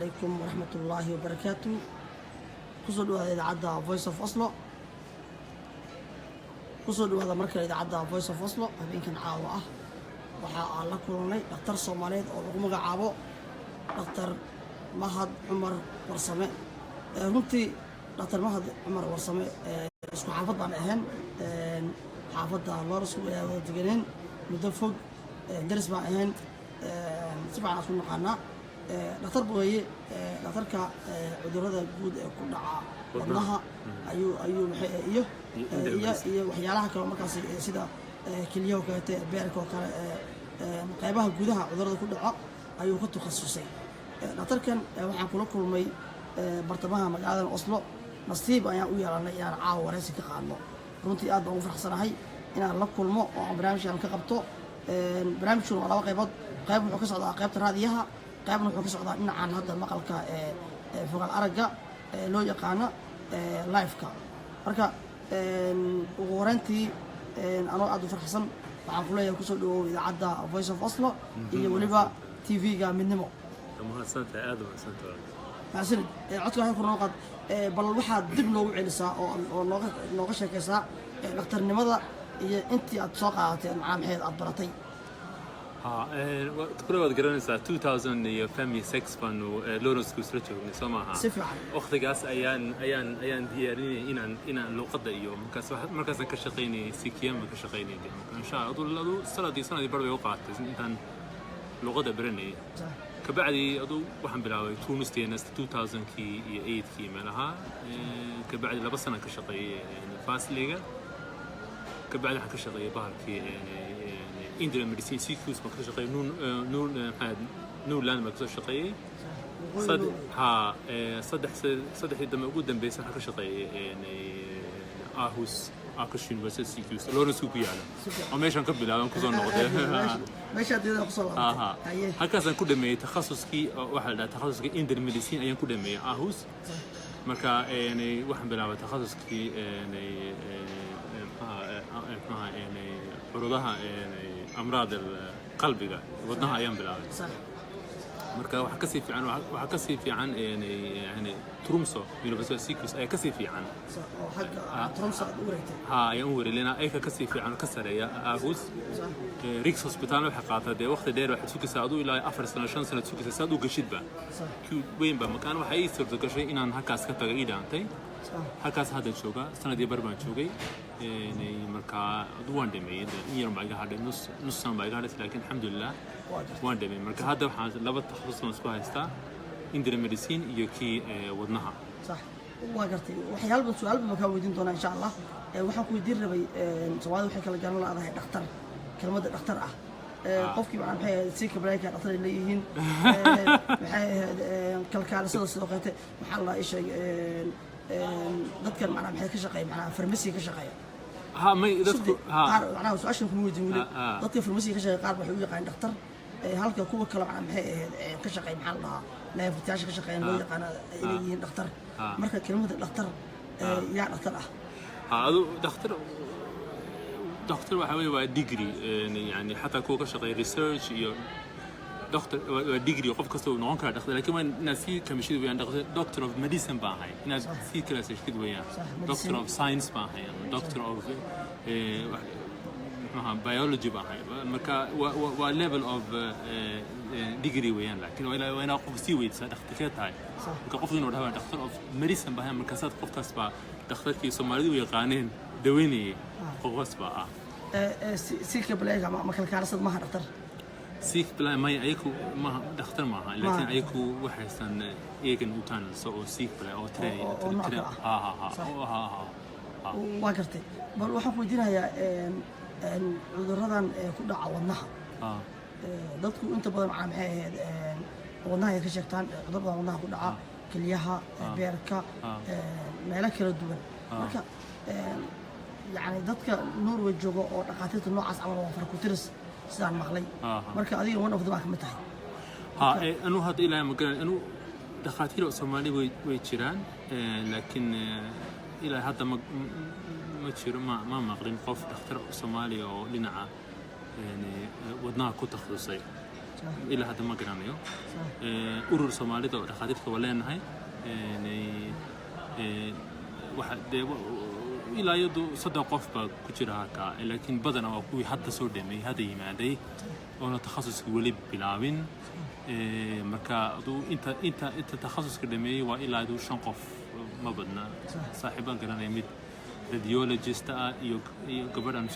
عليكم ورحمة الله وبركاته. كسر هذا إذاعة Voice of Oslo. كسر هذا مركز إذاعة Voice of Oslo. هذين كان عاوة وحا الله كلوني دكتور سوماليد أو رقم عاوة دكتور مهد عمر ورسمة. runtii دكتور مهد عمر ورسمة اسمه حافظ عن أهن حافظ الله رسول الله تجنين مدفق درس مع أهن سبع ناس من قناة دكتور بويه دكتورك عذرة جود كل wadnaha ayuu iyo waxyaalaha kale markaas sida kaliyaha kale beerka kale qaybaha gudaha cudurada ku dhaco ayuu ka takhasusay dhaqtarkan waxaan kula kulmay bartamaha magaalada Oslo nasiib ayaan u yeelanay inaan caawa wareysi ka qaadno runtii aad baan u faraxsanahay inaan la kulmo oo barnaamijkan ka qabto barnaamijku waa laba qaybood qayb wuxuu ka socdaa qaybta raadiyaha qaybna wuxuu ka socdaa dhinacan hadda maqalka fogal aragga loo yaqaano live-ka marka ugu horeyntii anoo aad u farxsan waxaan ku leeyahay kusoo dhawow idaacadda Voice of Oslo iyo waliba TV-ga midnimo mahadsantahay aad u mahadsantahay maasin codka waxay ku noqon bal waxaad dib loogu celisaa oo nooga sheekaysaa dhaqtarnimada iyo intii aad soo qaadatay maxamed aad baratay تقريبا قرنسا 2006 بانو لورنس كوستريتشو نسمعها وقتكاس ايان ديارين ان لوقد ايوم مركز كشقيني سيكيام كشقيني ان شاء الله سنه دي بربي وقعت انت لوقد برني كبعدي ادو waxaan bilaabay Tunisteen 2000 kii iyo 8 kii meelaha kabacdi laba sano ka shaqeeyay faasliga kabacdi waxaan ka shaqeeyay bahalkii إندرا مدرسين سيكوس ما كنت شقي نون لان ما كنت شقي صد ها صدح إذا موجود دم بيس حكى شقي يعني آكوش يونيفرسيتي سيكوس لورنس كوبي على أميش أنا قبل أنا كذا نقطة ماشي هذا قصة هكذا كل ما تخصص كي واحد تخصص كي إندرا مدرسين أيام كل ما آهوس مركا يعني واحد بلعب تخصص كي يعني يعني عروضها يعني أمراض القلب ودناها أيام بالعالم. صح. مركا وحكسي في عن يعني ترومسو يونيفرسيتي سيكوس أي كسي في عن. صح. وحق ترومسو أوريته. ها يأوري لنا أي كسي في عن كسر يا أغوز. صح. ريكس هوسبيتال وحقاته ده وقت دير واحد سوق ساعدو إلى أفر سنة شن سنة سوق ساعدو قشيد بقى. صح. كيو وين بقى مكان وحي يصير ذكر إن هكاس كتغيير عنتي. هكاس هذا الشوكا سنة دي بربان شوكي يعني مركا دوان دمي يوم بعد هذا نص سنة بعد هذا لكن الحمد لله وان دمي مركا هذا وحاس لبض تخصص نسبة هستا إندرا مدرسين يوكي ودنها صح وقرتي وحيال بسؤال بمكودين دونا إن شاء الله وحكوا يدير ربي سواء وحكي كلا جانولا هذا دكتور كلمة دكتور qofkii waxaan maxay si kabrayka dhaqtar leeyihiin kalkaal sidoo kale waxa la ishay dadkan macna maxay ka shaqeeyay macna farmasi ka shaqeeya ما dadku macna su'aashan ku weydiin wali dadka farmasi ka shaqeeya qaar waxay u yaqaan dhaqtar halka kuwa kale macna maxay ka shaqeey maxaa la leeftaasha ka shaqeeyaan loo yaqaan inay yihiin dhaqtar marka kelmadda dhaqtar yaa dhaqtar adu dhaqtar دكتور وحوي وديجري يعني حتى كوكا شغال ريسيرش يو دكتور ديجري وقف كسو نون كلا دكتور لكن ما ناسي كمشي ويان دكتور اوف ميديسن باهاي ناسي كلا سيش كده ويان دكتور اوف ساينس باهاي دكتور اوف بيولوجي باهاي مركا و ليفل اوف ديجري ويان لكن وين اقف سيويد دكتور هاي كقف انه هذا دكتور اوف ميديسن باهاي مركزات قف كسبا دكتور في سومالي ويقانين دويني قوس بقى سيك بلاي ما كان كارسد ما دكتور سيك بلاي ما ايكو ما دكتور معها لكن ايكو وحسن ايكن وتان سو سيك بلاي او تري واقرتي بل waxaan ku weydiinayaa cuduradan ku dhaca wadnaha dadku inta badan macna maxay ahayd wadnaha ka sheegtaan cudurada wadnaha ku dhaca kaliyaha beerka meelo kala duwan marka يعني dadka Norway joogo oo dhaqaatiirta noocaas amal waa farkutiris sidaan maqlay marka adiga one of them ka mid tahay anu hada ilaa ma garan anu dhaqaatiir Soomaali way jiraan laakiin ilaa hadda ma jiro ma maqlin qof dhakhtar Soomaali oo dhinaca yani wadnaha ku takhasusay ilaa hadda ma garanayo urur Soomaalida oo dhaqaatiirta waleenahay waxa ilaa yadu 3 qof baa ku jira halka laakiin badan waa kuwii hadda soo dhameeyay hadda yimaaday oo takhasuska wali bilaabin marka inta takhasuska dhameeyay waa ilaa 5 qof ma badna saaxiibaan garanay mid radiologist iyo gabadhan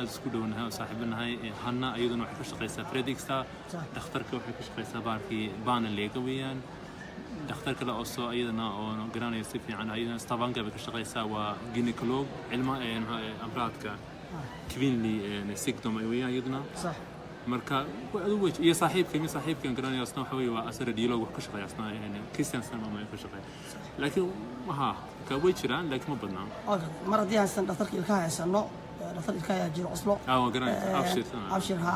isku dhawanahay saaxiibanahay hanna ayaduna waxay ka shaqeysaa Fredrikstad dhakhtarka waxay ka shaqeysaa baarkii baana leega weeyaan dhakhtarka la soo ayadana oo garanay si fiican ayadana Stavanger bay ka shaqeysaa waa gynecolog cilma amraadka kvinli sigdom weeyaan ayaduna صح marka adu iyo saaxiibkan garanay asna waxa weey waa asar radiolog wax ka shaqeeyaa asna Christian Salman ka shaqeeyaa laakiin waxa ka way jiraan laakiin ma badnaa mar haddii aan dhakhtarka ilkaha haysano dhakhtar ilkaha jiro Oslo waa garanay abshir ha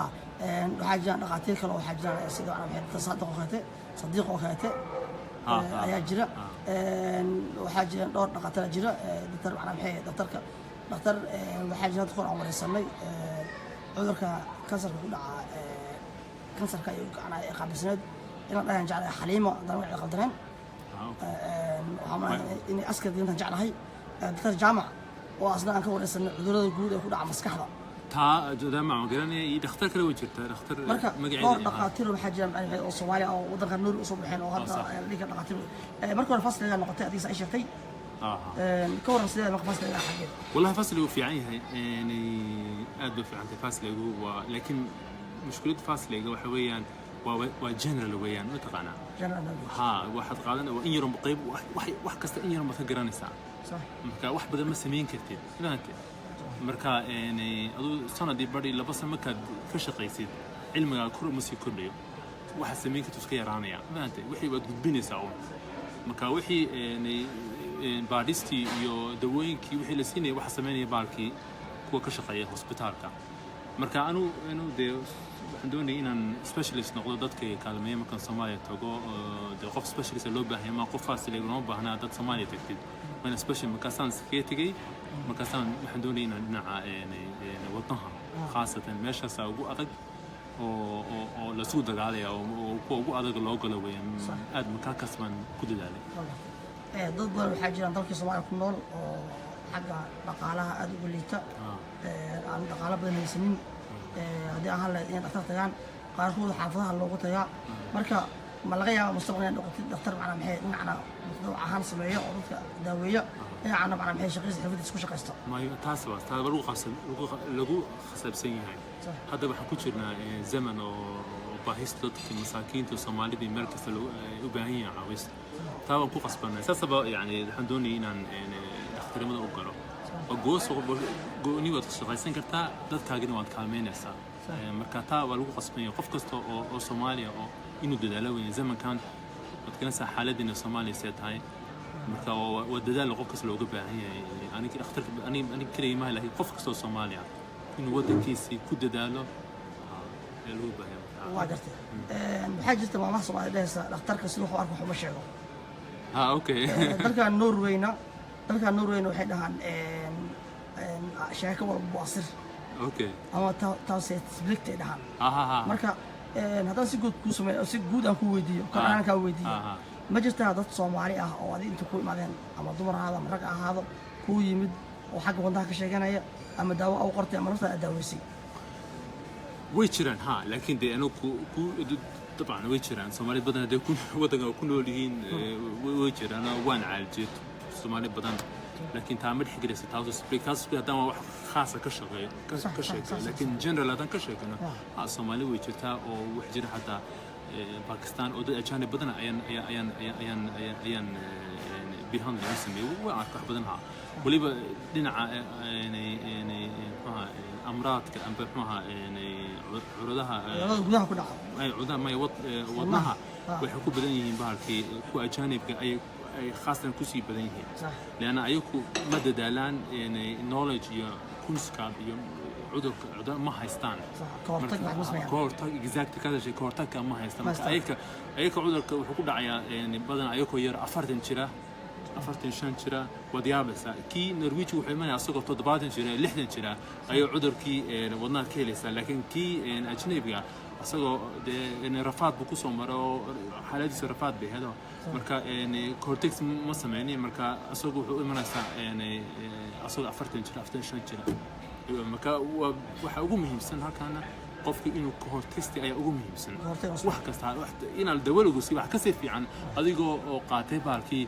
waxaa jiraan dhaqaatiir kale oo waxaa jiraan sida aan waxay sadiiq oo kale ayaa jira waxaa jira dhowr dhaqaatiir jira doctor macna maxay dhakhtar waxaa jira dadka aan wareysanay cudurka kansarka ku dhaca kansarka iyo gacanaha ee qaabisneed inaan dhahan jeclahay xaliimo haddana waxay qaldaneen waxaan inay askar diintan jeclahay doctor jaamac oo asna aan ka wareysanay cudurrada guud ee ku dhaca maskaxda jaamac garanay dhakhtar kale way jirtaa dhakhtar magaciisa dhaqaatiir waxaa jira macnaheedu oo Soomaali oo wadanka Nuur u soo baxeen oo hadda dhiga dhaqaatiir markii hore fasliga noqotay adiga ay sheegtay ka waran sidee marka fasliga xageed wallahi fasligu fiican yahay aad u fiican fasligu waa laakiin mushkilada fasliga waxa weeyaan waa general weeyaan ma taqaana waxaad qaadan oo in yar qayb wax kasta in yar ma ka garanaysaa صح marka wax badan ma sameyn kartid ilaanka marka adu sanadii bari 2 sano ka shaqaysid cilmiga kor ma sii kordhayo waxa sameyn kartid iska yaraanaya ilaanka wixii waad gudbinaysaa marka wixii baadhisti iyo dawooyinkii wixii la siinay waxa sameynaya baalkii kuwa ka shaqeeya hospitaalka marka anu waxaan doonayaa inaan specialist noqdo dadka kaalmeeya markaan Soomaaliya tago qof specialist loo baahan ma qof faasileed loo baahnaa dad Soomaaliya tagtid mana special markaasaan iskaga markaasaan waxaan doonayaa inaan dhinaca wadnaha khaasatan meeshaas ugu adag oo la soo dagaalayo oo kuwa ugu adag loo galo weeyaan aad markaa kasban ku dadaalay dad badan waxaa jiraan dalka Soomaaliya ku nool oo xagga dhaqaalaha aad ugu liita aan dhaqaale badan haysanin haddii aan hal in dhakhtar tagaan qaarkood xaafadaha loogu tagaa marka ma laga yaabo mustaqbalka noqotid dhakhtar macna maxay dhinacna muddo ahaan sameeyo oo dadka daaweeyo dhinacna macna maxay shaqadiisa xirfadiisa ku shaqaysto taas lagu khasabsan yahay hadda waxaan ku jirnaa zaman oo baahista dadka masaakiinta Soomaalida meel kasta u baahan yahay caawis taa ku qasbanay sabab yani waxaan doonayaa inaan dhakhtarnimada u galo gooni waad shaqaysan kartaa dadkaagina waad kaalmeynaysaa marka taa waa lagu qasbanaya qof kasta oo Soomaaliya oo inuu dadaalo weyn zamankan dadkana xaaladina Soomaaliya see tahay marka waa dadaal qof kasta looga baahan yahay aniga dhakhtarka aniga kaliya ma lahayn qof kasta oo Soomaaliya inuu wadankiisa ku dadaalo loo baahan waa gartay waxaa jirta maamaha Soomaaliyeed dhakhtarka sidoo wax arko xuma sheego okay dalka Norwayna waxay dhahaan sheeko walba waa sir okay ama taasay split dhahaan marka haddaan si guud ku sameeyo si guud aan ku weydiiyo kan ka weydiiyo ma jirtaa dad Soomaali ah oo adiga inta ku imaadeen ama dumar ahaado ama rag ahaado ku yimid oo xagga wadnaha ka sheeganaya ama daawo u qortay ama nafta daaweysay way jiraan laakiin de anu ku طبعا way jiraan Soomaali badan ay wadanka ku nool yihiin way jiraan waan caaljeed Soomaali badan laakiin taamir xigiraysa taasoo speakers haddaan wax khaas ah ka shaqeeyo laakiin general haddaan ka shaqeeyno Soomaali way jirtaa oo wax jira hataa Pakistan oo dad ajaanib badan ayaan behind the scenes waa wax badan waliba dhinaca amraadka amba cuduradaha gudaha ku dhaca cudurada wadnaha waxay ku badan yihiin bahalkii ku ajaanibka ay خاصة كوسي بدنيه لأن أيوكو مدى دالان يعني knowledge يا كونسكاب يا عذر ما هيستان كورتك exact كذا شيء كورتك ما هيستان أيك عذر وحكوا دعيا يعني بدنا أيوكو ير أفرد انشرا afartan shan jira wadyaabasa kii Norwich wuxuu imanaya asagoo 70 jira 60 jira ayuu cudurkii wadnaha ka helaysa laakiin kii ajnabiga asagoo rafaad buu ku soo maro xaaladiisa rafaad bay hado marka cortex ma sameeyay marka asagoo wuxuu imanaysa asagoo 40 jira 45 jira marka waxa ugu muhiimsan halkaana qofkii inuu cortex ay ugu muhiimsan wax kasta inaad dawladdu si wax ka sii fiican adigoo oo qaatay baalkii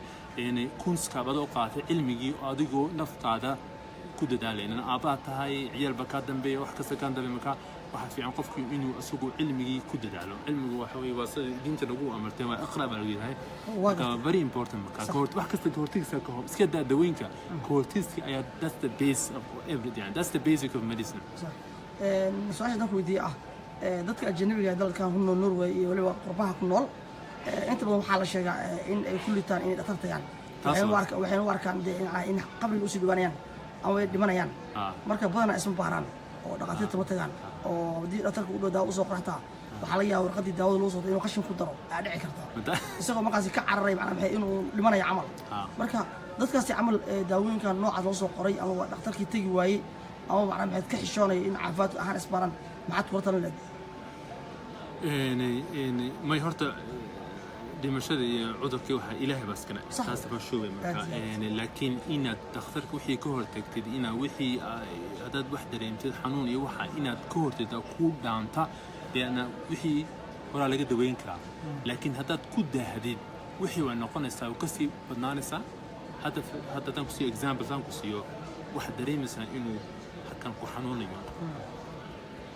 kunska badoo qaatay cilmigii adigoo naftaada ku dadaalayna aabaa tahay ciyalba ka dambeeya wax kasta ka dambeeya marka waxa fiican qofkii inuu asagoo cilmigii ku dadaalo cilmigu waxa weeye waa sida diinta lagu amartay waa aqra baa lagu yahay very important marka wax kasta cortex ka hor iska daawooyinka cortex ayaa that's the base of everything that's the basic of medicine su'aasha dadku weydiiyay dadka ajnabiga ah dalkan ku nool Norway iyo waliba qurbaha ku nool inta badan waxaa la sheegaa in ay ku liitaan inay dhakhtar tagaan waxay u arkaan in qabriga u sii dhibanayaan ama ay dhimanayaan marka badanaa isma baaraan oo dhaqaatiirta ma tagaan oo haddii dhakhtarka u dhow daawo usoo qorxataa waxaa laga yaabaa warqaddii daawada loo soo inuu qashin ku daro ayaa dhici karta isagoo markaasi ka cararay macnaa maxay inuu dhimanayo camal marka dadkaasi camal daawooyinka noocaas loo soo qoray ama dhakhtarkii tegi waayey ama macnaa maxay ka xishoonaya in caafimaad ahaan isbaaran maxaad kula talin leedahay may horta dhimashada iyo cudurkii waxa ilaahay baa iskana taas ba shoobay marka laakiin inaad dhakhtarka wixii ka hortagtid inaad wixii hadaad wax dareemtid xanuun iyo waxa inaad ka hortagtid ku dhaanta deena wixii wala laga daweyn karaa laakiin hadaad ku daahdid wixii waa noqonaysaa oo kasii badnaanaysaa hadda tan ku sii example tan ku siiyo wax dareemaysaa inuu halkan ku xanuunayo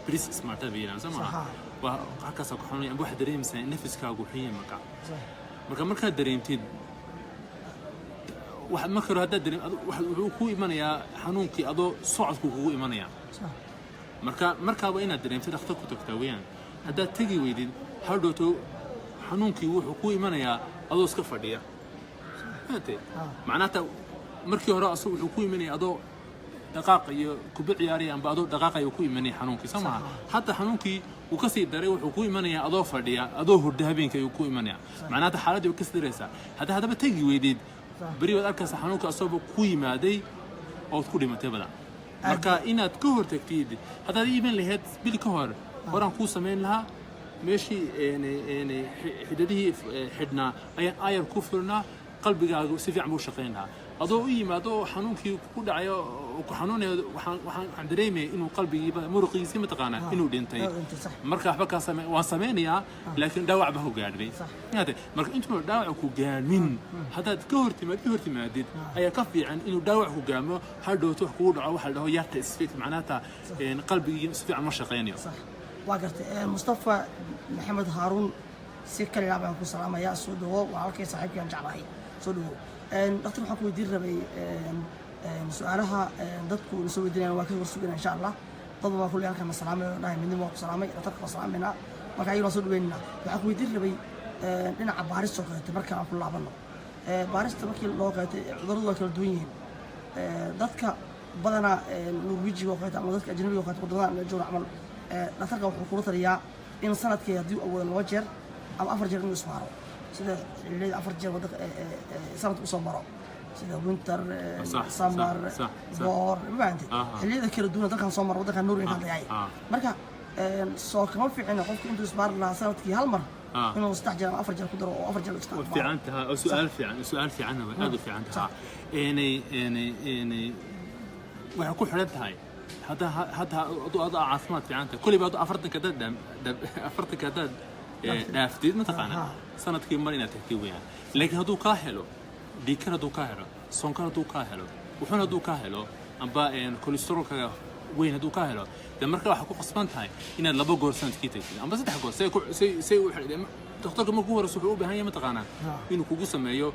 bris smarta biilan sama وهكذا كحنوني أبو واحد دريم سنة نفس كاغوحية مركا دريمتين واحد مكر هذا دريم واحد هو إيمانيا حنونكي أضو صعد هو إيمانيا مركا وين دريمتين أختك تكتويان هذا تجي ويدين هردوتو حنونكي هو إيمانيا أضو سكفرديا هاتي معناته مركي هراء صوب هو إيمانيا أضو دقائق كبر عياري أم بعض دقائق يكون مني حنونكي سمعها حتى حنونكي وكسي دري وحكوي مني أضو فرديا أضو هردهبين كي يكون مني معناته حالتي وكسر رئيسة هذا بتجي ويديد بري وذاك حنونك أصابه كوي مادي أو تقولي ما تبلا مركا إن تكهر تكتيد هذا يبين لهاد بالكهر ورا نقول سمين لها ماشي يعني حدده حدنا أي كفرنا قلبي قاعد سيف عمو شقينها أضو ما أضو حنونكي كود عيا وحنوني وحن دريمي إنه قلبي مرقي زي ما تقانا إنه دينتي مركا حبكا وسمينيا لكن داوع به قادري هذا مركا أنتم داوعكوا جامين هذا كهرتي ما ديد أي كفي عن إنه داوعكوا جامو هردو تحكوا أو هل هو يرتس فيك معناتها إن قلبي سيف عمو شقينيا صح وقرت مصطفى محمد هارون سكر يلعب عنكم سلامة يا سودو وعلى صاحبك يا جعلاي سودو دكتور waxaan ku weydiin rabay su'aalaha dadku soo weydiinayaan waa ka warsugan insha Allah dad waa kulli halkan salaamay dhahay midnimo ku salaamay dadka salaamina marka ayuu soo dhaweynaa waxaan ku weydiin rabay dhinaca baarista oo kale marka aan ku laabano baarista markii loo qaatay cudurradu waa kala duwan yihiin dadka badana Norwegian oo kale ama dadka ajnabiga oo kale wadamada la jooga amal dhakhtarka wuxuu ku taliyaa in sanadkii hadii uu awoodo 2 jeer ama 4 jeer inuu ismaaro sida اللي أفرج ودك صارت أصبره سيدا وينتر سمر بور ما عندي اللي ذا كيلو دون ذاك صمر ودك النور كان ضيعي مركا صوك ما في عنا قفك أنت صبر لا صارت كي هالمر إنه استعجل أفرج القدرة وأفرج الاستعجال في عنتها سؤال في عنها هذا في عنتها يعني وحكون حلت هاي هذا أضع عاصمات في عنتها كل بعض أفرتك كذا أفرتك كذا دافتيد متقانا sanadkii mar inaad tagtay weeyaan laakiin haduu ka helo dhiikar haduu ka helo sonkor haduu ka helo wuxuuna haduu ka helo amba cholesterolka weyn haduu ka helo de marka waxa ku qasban tahay inaad 2 goor sanadkii tagtid amba 3 goor say u xidhay dhakhtarka markuu hore wuxuu u baahan yahay mataqaana inuu kugu sameeyo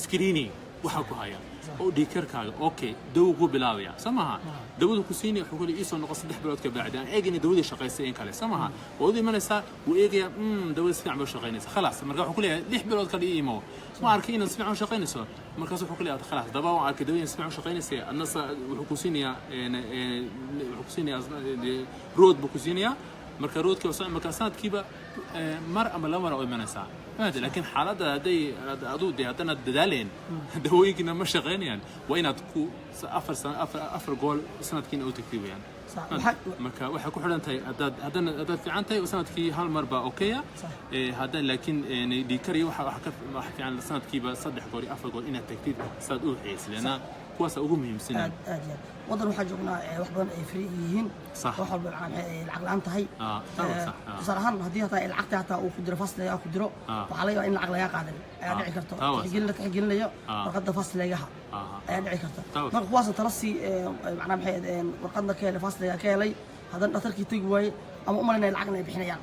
screening waxa ku haya oo dhiikarkaaga okay dawo ku bilaabaya samaha dawadu ku siinay wuxuu kale isoo noqon 3 bilood ka bacdaan eegina dawada shaqaysay in kale samaha oo imanaysa uu eegaya dawada si fiican u shaqaynaysa خلاص marka wuxuu kale 6 bilood kale iimo ma arkay in si fiican u shaqaynayso markaas wuxuu kale خلاص daba oo arkay dawada si fiican u shaqaynaysa annasa wuxuu ku siinaya road buu ku siinaya marka roadka oo marka sanadkiiba mar ama laba mar oo imanaysa هذا لكن حالة هذي أدو دي هذا ندالين دوي كنا مش شغالين يعني وين تكو أفر جول سنة كين أو تكتيب يعني صح مركا وحكو حلان تاي هذا في عن تاي وسنة كي هالمربع أوكيا هذا لكن يعني دي كري وحكي عن سنة كي بصدق قولي أفر جول إنها تكتيب صد أوحيس لأن كواس أقوم مهم سنة وضن واحد جونا واحد فريين صح واحد العقل أنت هاي صح صراحة هديها تاي العقد حتى وكدر فصل يا كدرو وعليه إن العقل يا قادر يعني عكرته تحجين لي وقد فصل ياها يعني عكرته ما كواس ترسي معنا محيد وقدنا كيل فصل يا كيلي هذا نترك تجوي أما أمرنا العقل بحنا يعني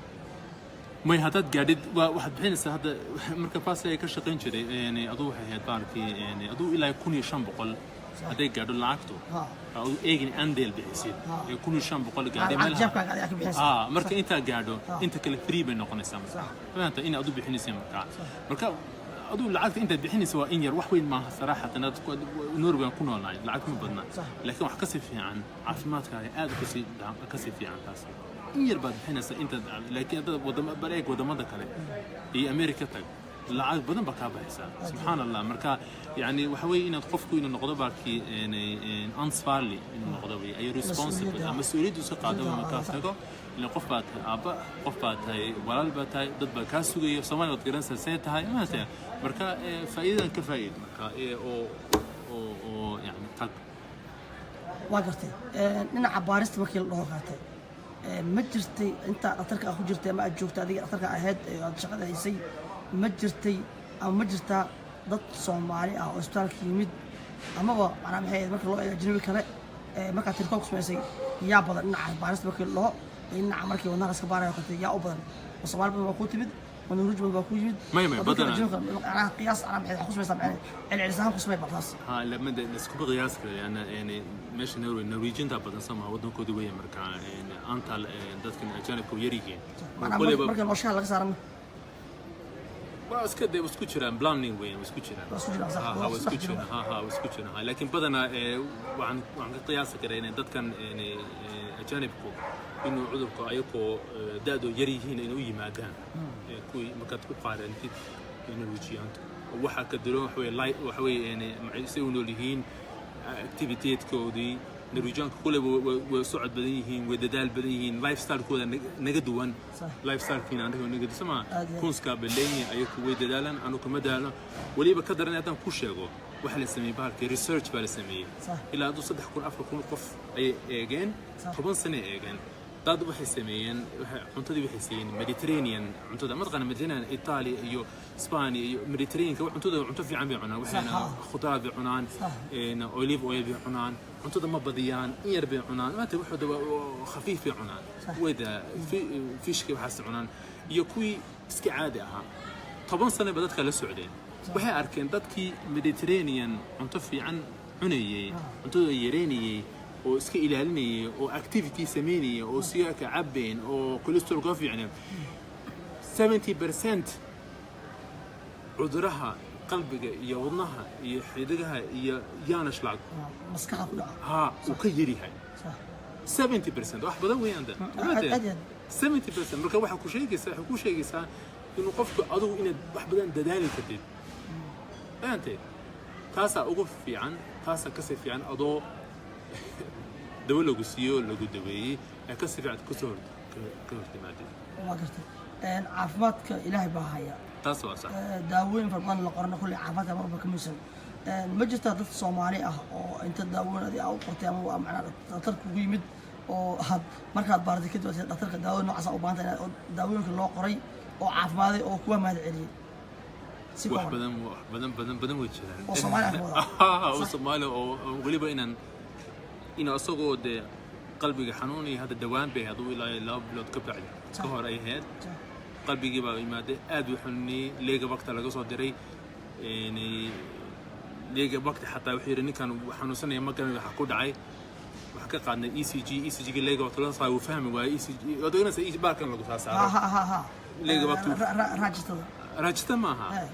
ما هذا قاعد واحد بحين هذا مركب فاصلة كشقين كذي يعني أضوح هي طارتي يعني أضو إلا يكون يشام بقول هذا قاعد العقده أو إيجن أندل بحسين يكون يشام بقول قاعد ملها مركب أنت قاعده أنت كل فري بين نقطة سام فأنت إن أضو بحين سام مركب أضو العقد أنت بحين سواء إنير وحوين ما صراحة أنا نور بيكون أونلاين العقد مبدنا لكن وحكسف عن عفمات كاري كسف عن تاسع إنير بعد بحين أنت لكن هذا بريك ودمضة كله هي أمريكا تك العقد بدن بكابة حساب سبحان الله مركا يعني وحوي إن تقفكوا إن النقطة باكي يعني أنصفارلي إن النقطة بي أي responsible مسؤولية دوسك قادم مكافأة إن قفات أبا قفات هاي ولا بتاعي ضد بكاسوجي سماي وتقرن سنة هاي ما تيا مركا فائدة كفائدة مركا أو يعني تك واقرتي نحن عبارست وكيل الله قاتي ما جرتي أنت أترك أخو جرتي ما أجوبت هذه أترك أهد شغلة هيسي ما جرتي أو ما جرتا ضد صومالي أو أستراليا يمد أما هو أنا محيي مركل الله أجنبي كله مركل تركوك سمعسي يا بدر إن عبارست وكيل الله إن عمرك ونارس كبار يقتي يا أبدا وصومال بمقوت يمد ونروج بمقوت يمد ما بدر أنا قياس أنا محيي خصوصا سمعني العلسان خصوصا بقص لما نسكب قياس يعني مش النرويجين تابع سما ودن كودوية مركا يعني أنت دتكن أجانب كويريين مركل مشكلة لك صارنا بس كده وسكوتشران بلانينج وين وسكوتشران ها وسكوتشران لكن بدنا وعن قياس كده يعني دتكن يعني أجانبكم إنه عذركم أيكو دادو يريهين إنه يمادان كوي مكاتب قارن في النرويجيان وحا كدلو وحوي يعني يسوون لهين activity كودي نرويجان كله وسعد بديهين وددال بديهين لايف ستايل كودا نجدوان لايف ستايل فينا عندهم نجد سما كونسكا بالليل أيكو وددالن أنا كمدالن ولي بقدر أن أتم كوشيغو وحلا سمي بالك ريسيرش بالسمية إلا أدو صدق كون أفرق كون قف أيجين طبعا سنة أيجين داد waxay sameeyeen cuntadii waxay sameeyeen Mediterranean cuntada madqana Mediterranean Italy iyo Spain iyo Mediterranean cuntada cunto fiican bay cunaan waxayna khudaar bay cunaan olive oil bay cunaan cuntada ma badiyaan in yar bay cunaan maanta wuxuu khafiif bay cunaan wada fishki waxa cunaan iyo kuwi iska caadi ah 10 sano badadka la socdeen waxay arkeen dadkii Mediterranean cunto fiican cunayay cuntada yareynayay oo iska ilaalinayay oo activity sameynayay oo siyaaka cabeen oo cholesterol ka fiicnaa 70% cuduraha qalbiga iyo wadnaha iyo xidigaha iyo yaanash lacag maskaxda ku dhaca ha uu ka yarihay 70% wax badan weeyaan 70% marka waxa ku sheegaysaa inuu qofku adigu inaad wax badan dadaali kartid aante taasa ugu fiican taasa ka fiican adoo دولة قصية ولا قد بيجي أكسر بعد كسر كهرتمادي. ما قلت عافماتك إلهي بهايا. تصور صح. داوين فرمان القرن كل عافاتها مربى كميسن. مجلس تدرس الصومالي أو أنت داوين هذه أو قرتي أو معنا ترك قيمة أو هاد مركز بارد كده ترك داوين نوع أو بانت داوين كل قري أو عافماتي أو كوا ما عليه. واحد بدن وجهه. أو صومالي. أو صومالي أو غالبا إنه أصوغ قلبي حنوني هذا الدوام به هذا إلى لا بلاد كبعد كهر أي هاد قلبي جبا إمادة أدو حني ليجا وقت على قصة دري يعني ليجا وقت حتى وحيرني كان حنوسنا يوم كانوا يحكوا دعي وحكى قعدنا ECG ليجا وقت لا صار وفهم ECG ودونا سي بارك الله قصة ها ليجا وقت راجت ما ها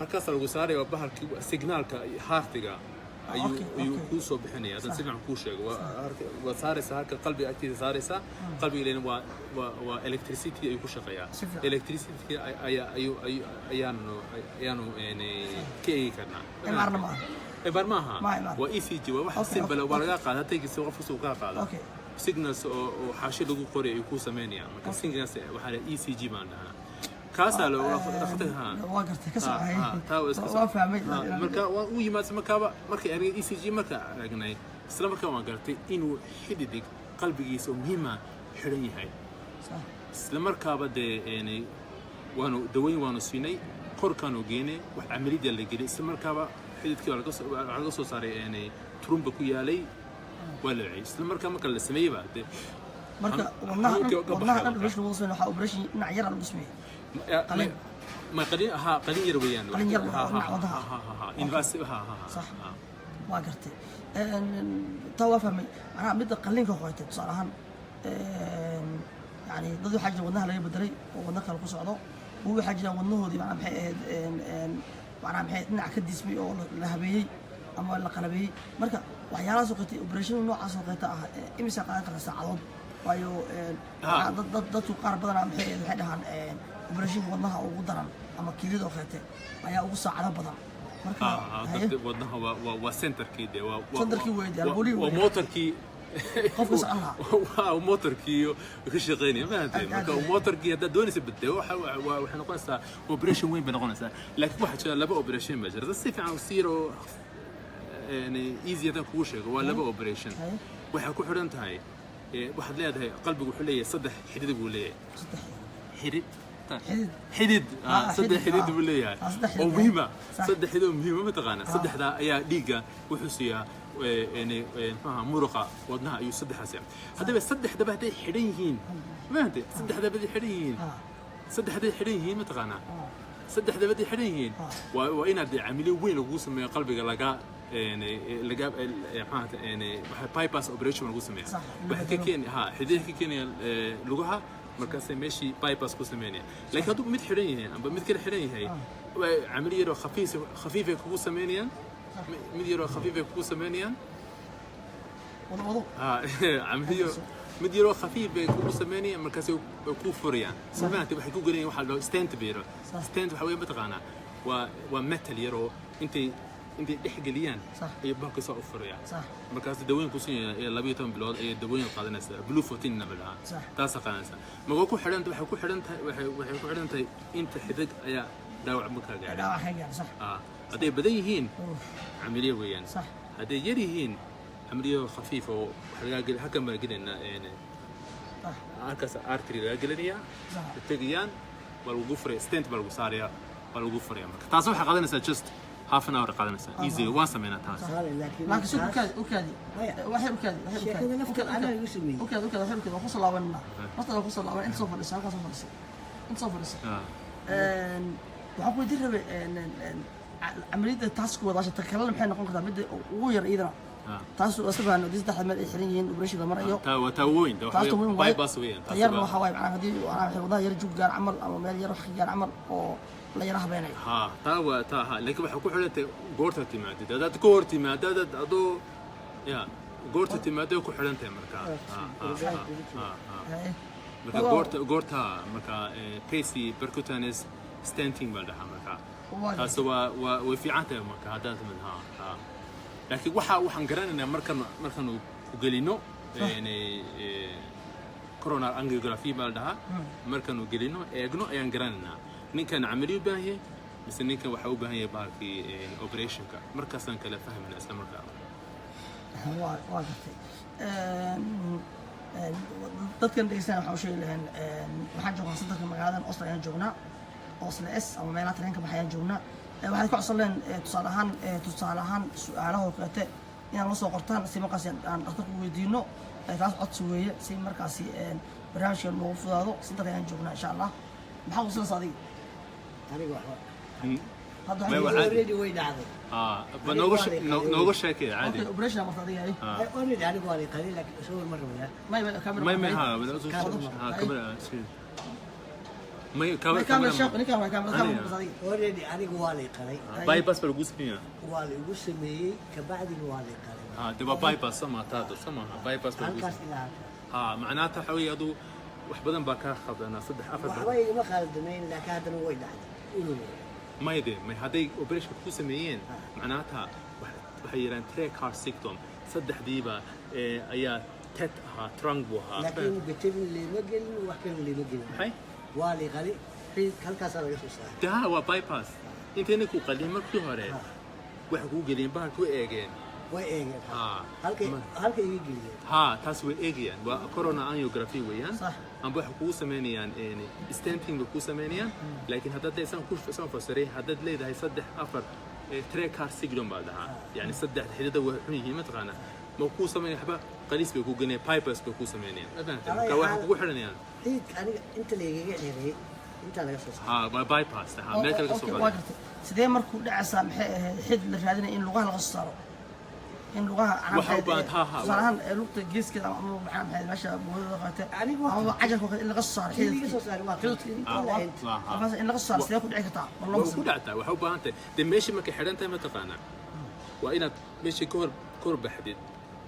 هكذا القصاري وبحر سيجنال كهارتيجا ayuu kuu soo bixinaya haddaan si fiican kuu sheego waa saaraysaa halka qalbiga agtiisa saaraysaa qalbiga ilaa waa electricity ayuu ku shaqeeyaa electricity ayaanu ka eegi karnaa MR maaha waa ECG waa wax simple waa laga qaada tagisi qofka soo ka qaada signals oo xaashi lagu qoray ay ku sameynayaan marka signals waxa la ECG baan dhahnaa kaasa loo dhakhtarha waa gartay ka soo waa fahmay marka waa u yimaad marka ay ECG marka aragnay isla markaa waan gartay inuu xididig qalbigiisa muhiim ah xiran yahay isla markaaba waanu daweyn waanu siinay korkaanu geynay wax amaliyada la geliyay isla markaaba xididkii laga soo saaray turumba ku yaalay waa la wacay isla markaa la sameeyay baa marka wadnaha dhan operation lagu sameeyo waxa operation dhinac yar lagu sameeyay ما قليل قليل يرويان قليل invasive صح ما قرتي تو فهمي انا مد قلينك خويت بصراحه يعني ضد حاجه ودنها لا بدري ودنها كان ku socdo oo waxa jira wadnahoodii macna maxay dhinac ka dismay oo la habeeyay ama la qalabay marka waxyaalahaas oo qatay operation noocaas oo qata ah imisa qaadan kara saacadood waayo dadku qaar badan waxay dhahaan operation wadnaha ugu daran ama kilid oo qatay ayaa ugu saacado badan marka wadnaha waa centerkii centerkii weeyay waa motorkii qofka socdaa waa motorkii ka shaqeynaya ma anta marka motorkii hadda doonaysa badde waxa noqonaysaa operation weyn bay noqonaysaa laakiin waxa jira laba operation ma jira si fiican u siiro easy adan kugu sheego waa laba operation waxa ku xiran tahay waxaad leedahay qalbigu wuxuu leeyahay saddex xidid buu leeyahay xidid saddex xidid buu leeyahay oo muhiima saddex xidid muhiima ma taqaana saddexda ayaa dhiiga wuxuu siiyaa muruqa wadnaha ayuu saddexaas haddaba saddexdaba hadday xidhan yihiin maanta saddexdaba hadday xidhan yihiin ma taqaana saddexdaba hadday xidhan yihiin waa inaad camiliyo weyn lagu sameeyo qalbiga laga bypass operation lagu sameeyo waxa ka keenaya xididka keenaya lugaha markaas meeshii bypass ku sameynaya laakiin hadduu mid xidhan yahay amba mid kale xidhan yahay camiliyo khafiif ay kugu sameynayaan mid yaro khafiif ay kugu sameynayaan camiliyo mid yaro khafiif ay kugu sameynayaan markaas ay ku furayaan sababta waxay ku galayaan waxa loo stent beero stent waxa weeye mataqaana waa metal yaro intay dhex geliyaan ay balka soo furayaan markaas daweyn ku siinaya 12 bilood ay daweyn qaadanaysa blue 14 nabada taas qaadanaysa maga ku xidhanta waxay ku xidhantahay inta xidig ayaa daawac marka gaadhay صح hadday badan yihiin camiliyo weeyaan hadday yar yihiin camiliyo khafiif oo halkan baa gelinaa halkaas artery laga gelinayaa tegayaan waa lagu furay stent baa lagu saarayaa waa lagu furaya marka taas waxay qaadanaysaa just half an hour qaadanaysaa easy waan sameynaa taas laakiin soo ukaadi waxay ukaadi ku soo laabanna marka ku soo laaban inta soo fadhiisa halkaas soo fadhiisa waxaan ku weydiin rabay عملية تاسك وضعش تكلم حين نقول كذا بدي وغير إذا تاسو أسبوع إنه دي صدق من الحين وبريش ذا مرة يوم وتوين باي باس وين طيار وحواي معنا هذه وأنا الحين وضع يرجو جار عمل أو ما يروح جار عمل أو لا يروح بيني تا لكن بحكوا حلته قرطة تيمات ده كور تيمات ده أدو يا قرطة تيمات ده كحلته مركا مركا قرطة مركا بيسي بركوتانيس ستانتين بعدها مركا taas waa fiicantahay marka haddaad midhaa laakiin waxaan garanaynaa markaan ku gelino coronal angiography baa la dhahaa markaan u gelino eegno ayaan garanaynaa ninkan camaliyo u baahan yahay mise ninkan waxa u baahan yahay bahalkii operationka markaasaan kala fahmayna isla markaa waa gartay dadkan dhegeysanaya waxaan u sheegi lahayn waxaan joognaa santarka magaaladan Oslo ayaan joognaa أصل إس أو ميلات رينك بحياة جونا واحد كعصلين تصالحان سؤاله وقته يعني نص قرطان سي مركزي عن أخذك ويدينه تاس أتصويه سي مركزي برنامج الموفق هذا سنتر يعني جونا إن شاء الله بحاول وصل صديق هذا أوريدي وين هذا بنوغش كده عادي أوبريشن مرتضية هاي أوريدي يعني قالي قليل لك شو مرة ولا ما كاميرا ما ها كاميرا ما كامل الشق كامل كامل already anigu waa lay qalay باي باس بالجوسمية waa la igu sameeyey kabacdina waa lay qalay تبغى باي باس سما تادو سماها باي باس halkaas بالجوسمية ilaa معناتها حوي أدو وحبدن باكا خذنا صدح أفر waxba igama khaldamayn laakiin haddana way dhacday inuu ما يدري ما هذي أوبريش بكوسميين معناتها وحيران تري كار سيكتوم صدح ديبا أيا تت ها ترانغبوها laakiin betelin lima gelin wax kale lima gelin هاي waa lay qalay halkaasaa laga soo saaray ده هو باي باس أنت هناك وقليل ما كل هراء وحكوا قليل بار كوا إيجين way eegeen ما- halka iga geliyeen تاسوي إيجين وكورونا أنيوغرافي ويان صح أم بحكوا سمانيان يعني ستامبينج بحكوا سمانيان لكن هذا ده إنسان كوش إنسان فسري هذا ده ده يصدق أفر تري كار سيجلون بعدها يعني صدق حدده وحنيه ما تغنى موكو سماني حبا قليس بيكو جنيه بايبرز بيكو سمانيان أبدا كواحد بيكو حرنيان xididka aniga inta laygaga xiriyey intaa laga soo saaray باي باس ده ما كان اوكي قصة waa gartay sidee markuu dhacaysaa maxay xid la raadinay in lugaha laga saaro in lugaha Waxa u baahan- ha, ha. salahan lugta geeskeeda ama maxay meesha boodada qaatay Anigu ama cajalka in laga saaro Kii laga soo saaray waa xididka Ah. in laga saaro sidee ku dhici kartaa wallo وكل دعتا وحب أنت ده ماشي ما كحرنت ما تقانا وإنا ماشي كور بحديد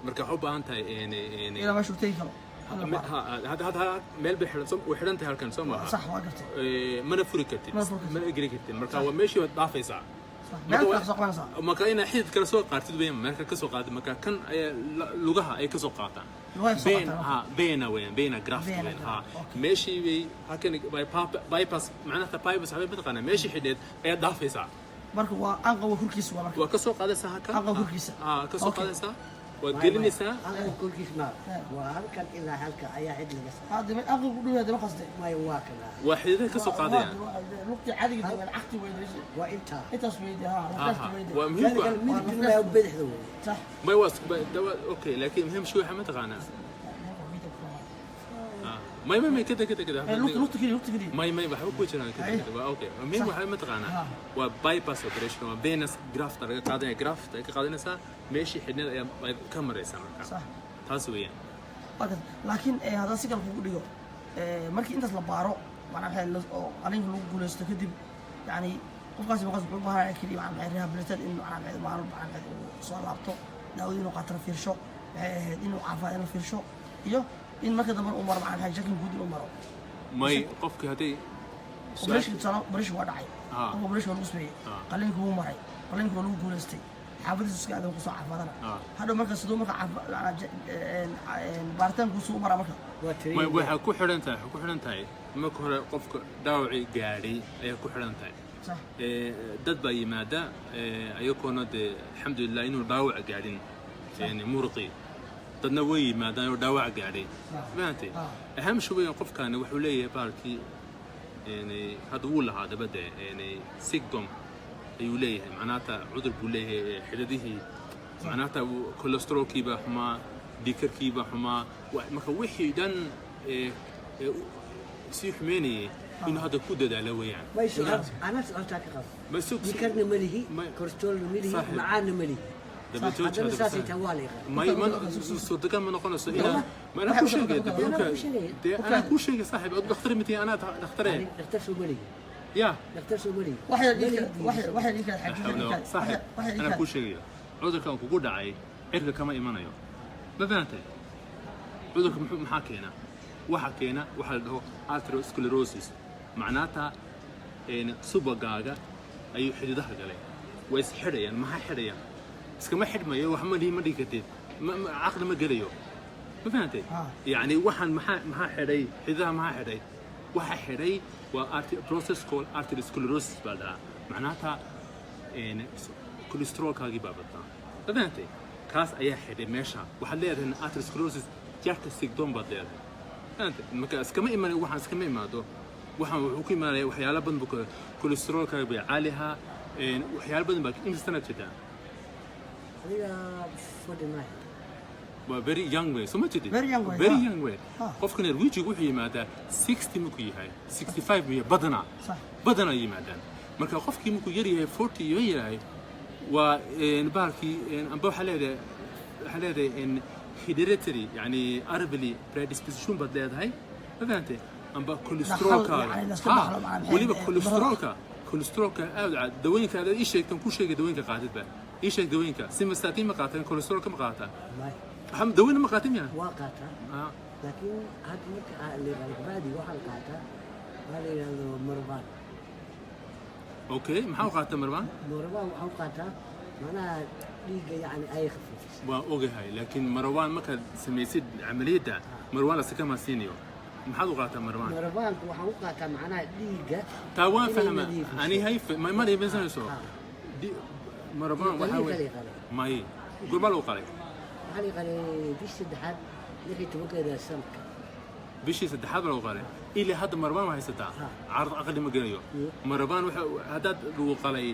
مركا حب أنت يعني ila meesha uu tagi karo هذا ميل بحرن صم وحرنت هالكن صم صح waa gartay ما نفرق كتير ما نفرق كتير. ما نجري كتير مركا هو ماشي ضعف ساعة صح meel ka soo qabanaysaa مركا إنا حيد كلا سوق قارتد بين مركا كسوق قاد مركا كان لغها أي كسوق قاطع lugaha soo بين qabanaysaa بين وين بين جراف بين وين أوكي. ماشي بي هكذا باي باس معناتها باي باس حبيبي تقانا ماشي حديد أي ضعف ساعة marka waa anqawa kurkiisa waa marka وكسوق هذا ساعة كان أنقى كركيسة. كسوق أوكي. هذا ساعة وتقلنيسا halka kolkiis maar waa halkan ilaa halka ayaa xid laga saaray hadda ma anqawa ku dhawaada ma qasday may waa kana واحد كسوق هذا يعني lugta caadiga dawaan caqti weydaysi waa intaa intaas weydii ha lafta weydii ومهم kaliya midna waa bidixda wey صح ما يواسق اوكي لكن مهم شوي حمد تقانا ما كده lugta keliya ما بحب كويس انا كده اوكي المهم صح. حمد تقانا آه. وباي باس اوبريشن بين جرافت قاعدين جرافت قاعدين سا ماشي حدنا كاميرا سما صح تاسويا laakiin haddaan si kale kugu dhigo markii intaas la baaro macnaha oo qalinka lagu guulaysto kadib yani qofkaasi wuxuu u baahan kaliya macnaha rehabilitation in macnaha macnaha uu soo laabto daawada inuu qaato fiirsho inuu caafimaad inuu fiirsho iyo in marka dambe uu maro macnaha shakin guud inuu maro ما قفك هذي operation sano operation waa dhacay Ah. operation waa lagu sameeyey Ah. qalinka wuu maray qalinka waa lagu guulaystay xaafadiisa iska aadan kusoo caafimaadana Ah. hadhow marka siduu marka baaritaankuusu u maraa marka waa ما tiray waxaa ku xiran tahay marka hore qofka dhaawacii gaadhay ayaa ku xiran tahay صح dad baa yimaada ayagoona dee alxamdulilah inuu dhaawac gaadhin yani murqi dadna way yimaadaan inuu dhaawac gaadhay fahamtay aham shubayn qofkaani wuxuu leeyahay baalkii yani hadda wuu lahaa dabadda yani sigdom ayuu leeyahay macnaata cudur buu leeyahay xididihii macnaata cholesterolkiiba xumaa dhiikarkiiba xumaa marka wixii dhan sii xumeynayay inuu hadda ku dadaalo weeyaan may su'aal ana su'aaltaa ka qabo ma sug dhikarna ma lihi Ma- kolestaroolna ma lihi صحيح. macaanna ma lihi دبتوج haddana هذا saasay بس tahay waa la yaqaan ما صدقا ما نقول إلى ما أنا كل شيء أنا كل شيء صاحب أختار متي أنا أختار dhakhtar soo ma lihi يا dhakhtar soo ma lihi waxay dhigi kara حول صاحب أنا كل شيء عذر كان كوجود عاي عرق كما إيمانه يوم ما فهمتي عذر كم محاكينا وحكينا واحد هو أثيروسكليروسيس معناتها إن صوبة جاجا أي حديدها قلي ويس حريا ما حريا بس كما حد ما يو محمد هي ما دي كتير ما عقل ما قليو ما فهمتي يعني واحد ما حري حديدها ما حري واحد حري بروسيس كول أثيروسكليروسيس بعدها معناتها إن كوليسترول كاجي بابتها ما فهمتي كاس أي حد ماشى واحد ليه إن أثيروسكليروسيس جاك السيكدون بدله أنت مكاس كما إيمان واحد كما إيمانه waxaan wuxuu ku imaanaya waxyaalo badan buu cholesterolka bay caaliha waxyaalo badan baa inta sanad jirta adiga 49 waa very young way soo ma jirtid Very young way, very ha. young way Ha. qofkan erwijigu wuxuu yimaadaa 60 markuu yahay 65 miya badana صح badana yimaadaan marka qofkii markuu yar yahay 40 iyo yahay waa baarkii amba waxa leedahay in hereditary yani arbally predisposition bad leedahay ma fahantay amba cholesterolka waliba cholesterolka aad dawooyinka aad ii sheegtan ku sheegay dawooyinka qaadidba ii sheeg dawooyinka simvastatin ma qaataan cholesterolka ma qaataan waxaan dawooyin ma qaatin yaa waa qaataa laakiin hadda marka la qalbaadi waxaan qaataa waa la yiraahdo marban okay maxaa qaataa marban waxaan qaataa macnaha dhiigga yani ay khafiifis waa ogahay laakiin marwan marka samaysid amaliyada marwan la sakama siiniyo maxaad u qaataa marwan marbanku waxaan u qaataa macnaha dhiigga taa waan fahma ani hay ma leeyahay marban waxa weeye may gobol u qalay waxaan qalay bishii saddexaad 16 sanadka bishii saddexaad loo qalay ilaa hadda marban ma haysataa carad aqli ma gelayo marban waxa hadaad lagu qalay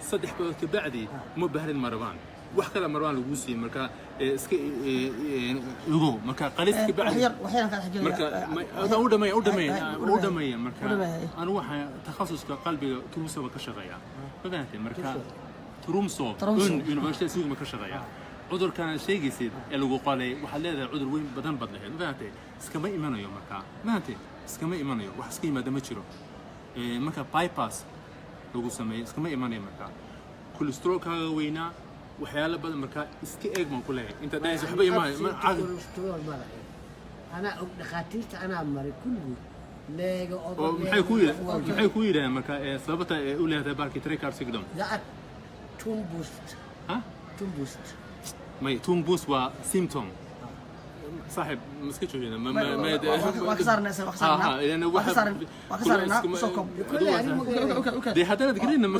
3 bilood ka bacdi ma bahrin marban wax kale marban lagu siiyay marka iska ugu marka qaliska bacdi waxyaan ka xajin marka u dhameeyo marka anu waxa takhasuska qalbiga tuuso ka shaqeeya fahantay marka turumso university suuq ma ka shaqeeya عذر كان شيء جسيد اللي قالي وحلاه عذر وين بدن بدله فهمتي اسكما إيمانيو مركا فهمتي اسكما إيمانيو وحسكي ما دمتشرو مركا باي باس لو سمي اسكما إيمانيو مركا كل ستروك هذا وينا وحياله بدل مركا اسكي إجمع كله أنت دايس حبي إيمان أنا خاطرت أنا مري كله لا محي كوي ده مركا ثبت أولى هذا باركي تريكار سيقدم لا توم بوست ها توم بوست ما توم بوس وسيمتوم صاحب مسكتشو هنا ما كسرنا لأنه واحد وكسرنا سكوب دي هذا تقولين ما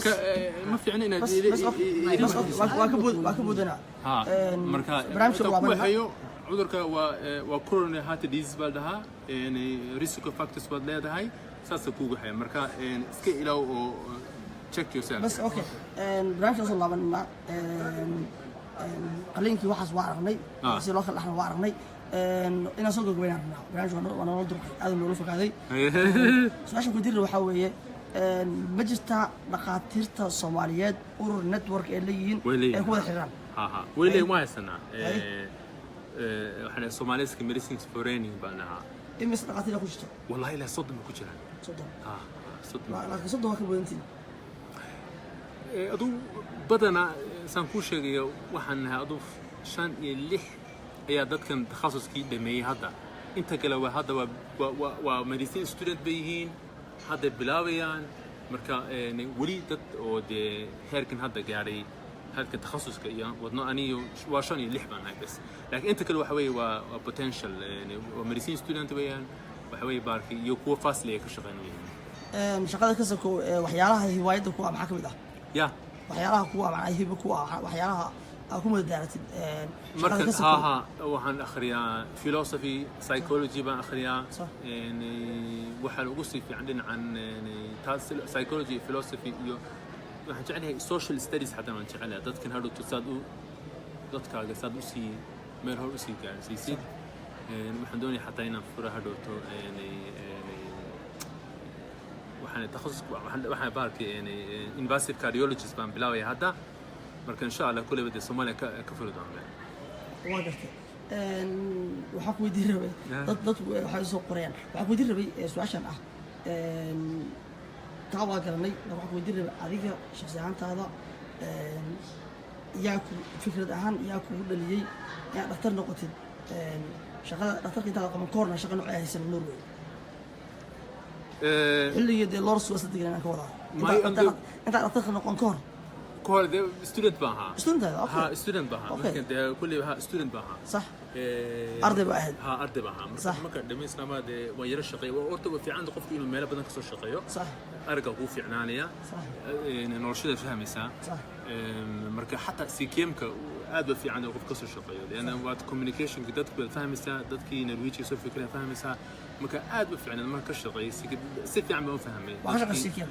في عنا واكبودنا مركا وحيو عذرك وكورونا هات ديز بالدها يعني ريسك فاكتورز بدلها هاي ساسا كوجو حي مركا سكي إلى check yourself بس أوكي برامج وصل لنا قلينكي واحد وارغني سي لوكل احنا وارغني انا سوق وين برنامج وانا نضرب هذا المعروف هذه سؤال كدير waxa weeye ma jirta dhaqaatiirta Soomaaliyeed urur network ee leeyihiin ee ku wada xiraan weyley ma haysana waxana Soomaaliyeedka medicine foreigning baanaha imis dhaqaatiir ku jirto wallahi la sodom ku jiraan sodom laakiin sodom waa ka badantiin adu badana san ku sheegayo waxaan nahay adu 5 iyo 6 ayaa dadkan takhasuskii dhameeyay hadda inta kale waa hadda waa medicine student bayhiin hadda bilaabayaan marka wali dad oo de heerkan hadda gaaray halka takhasuska iyo wadno aniyo waa 5 iyo 6 baan nahay bas laakiin inta kale waxa weeye waa potential waa medicine student bayaan waxa weeye baarki iyo kuwa fasli ay ka shaqeynayaan shaqada ka soo waxyaalaha hiwaayada ku ama kamid ah ya waxyaalaha kuwa macay hibo kuwa waxyaalaha ku madaaratid marka waxaan akhriyaa philosophy psychology baan akhriyaa waxa lagu sii fiican dhinacan psychology philosophy iyo waxaan jecelahay social studies hadan aan jecelahay dadkan hadhow tusaad u dadkaaga saad u sii meel hor u sii gaarsiisid waxaan doonayaa xataa inaan fura hadhowto waxaan takhassus waxaan baarkay invasive cardiologist baan bilaabay hadda marka insha Allah kulli bada Soomaaliya ka furi doonaa waa gartay waxa ku weydiin rabay dad waxay soo qoreen waxa ku weydiin rabay su'aashan ah taa waa garanay waxa ku weydiin rabay adiga shakhsi ahaantaada yaa ku fikrad ahaan yaa ku dhaliyay yaa dhaqtar noqotid shaqada dhaqtarka inta qaban koorna shaqo nooc ay haysan Norway اللي يدي لورس وصدق أنا كورا أنت أعتقد أنه كور كور ده student بها student هذا ها student بها ممكن ده كله student بها صح أرض بواحد أرض بها صح ممكن دميس ما ده وير الشقي وأرتب في عنده قف إنه ماله بدنا كسر شقيه صح أرجع هو في عنانية صح نورشده فهمي صح مركا حتى سيكيمك هذا في عنده قف كسر شقيه لأن وقت communication كده فهمي صح ده كي نرويجي يصير فكرة فهمي صح مكان قاعد بفعل ما كشغي ست عم بفهمي وحاجه قصيكين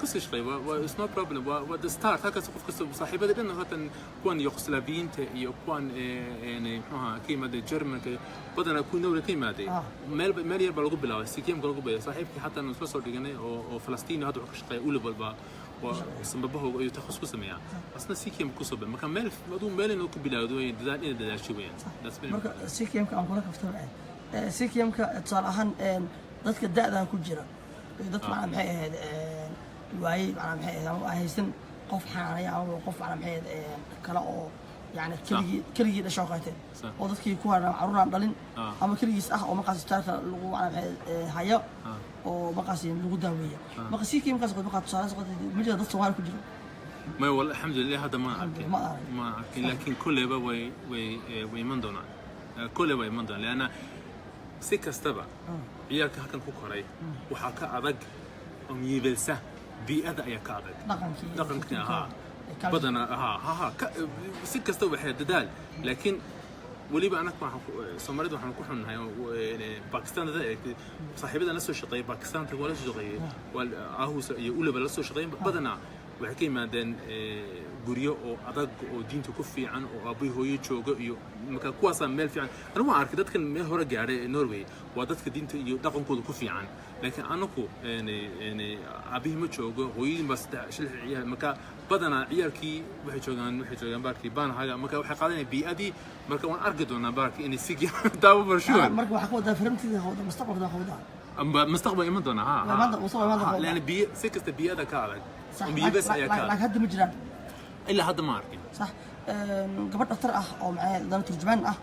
قصه شغي و سنو بروبلم و ذا ستارت هكا سقف قصه صاحبه لانه هاتن كون يوغسلافيين يكون يعني كيما دي جيرمان بدنا كون دوله كيما دي مال يبقى لو بلا سيكيم قالوا بلا صاحبتي حتى انه سو دغني او فلسطين هذا شغي اول بلبا وسببه يتخصص سميا اصلا سيكيم كسب مكان مال بدون مال انه بلا دو دال شويه سيكيم كان كلها كفتر سيكيمka tusaale ahaan dadka da'da ku jira dadka macna maxay ahayd waayay macna maxay ahayd haysan qof xanaanaya ama qof macna maxay ahayd kala oo يعني كلي ده شاقته وضد كي يكون عرونا دلين أما كلي يسأح أو مقاس تعرف لغو على هيا أو مقاس لغو داوية مقاسي كي مقاس قد مقاس صار سقط مجد ضد صغار كجرو ما والله الحمد لله هذا ما أعرف لكن كله بقى ويمن دونا كله ويمن دونا لأن سكستبا عيالك هكذا كوكراي وحكا أذق أم يبلسه بيئة أيك أذق دقنك ها بدنا si kasta waxay dadaal laakiin waliba anaka waxaan Soomaalidu waxaan ku xunnahay Pakistan saaxiibada la soo shaqeeyay Pakistan wala soo shaqeeyay wal ahus iyo ulaba la soo shaqeeyay badana waxay ka yimaadeen guryo oo adag oo diinta ku fiican oo aabay hooyo jooga iyo marka kuwaas meel fiican anu ma arkay dadkan meel hore gaaray Norway waa dadka diinta iyo dhaqankooda ku fiican laakiin anaku aabay ma joogo hooyadii bas shilciya marka بدنا عيالكي وحجوجان باركي بان هذا مركب وحقادين بيئدي مركب وان أرجدونا باركي إني سيجي تابو برشون مركب وحقود فرمتي ده هذا مستقبل ده هذا مستقبل يمدونا ها لأن بيئة سكست بيئة ده كارك بس أيا كارك لك هذا مجرد إلا هذا ماركي صح قبل أكثر أو معي ده ترجمان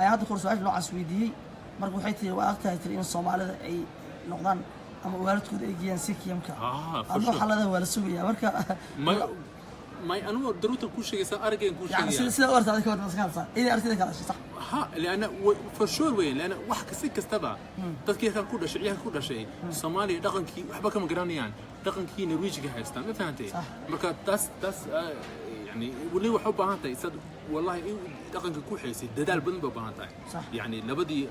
أي هذا كورس واحد نوع سويدي مركب حيتي وقتها ترين الصومال أي نقدان أما والدكود إيجيان سيك يمكن أما حلا ولا سوية مركا ما أنا دروت كل شيء صار أرجع كل شيء يعني سلسلة أرد هذا كمان مسكان صار إذا أرتدي كذا شيء صح ها لأن فرشور وين لأن واحد كسيك كستبع تذكير كان كل شيء كل شيء Soomaali دقن كي أحبك مقرانيان دقن كي نرويج جهاز ما فهمتي مركا تاس يعني واللي هو حب عنته يصد والله دقن كل حيسي ددال بنبه بعنته يعني لبدي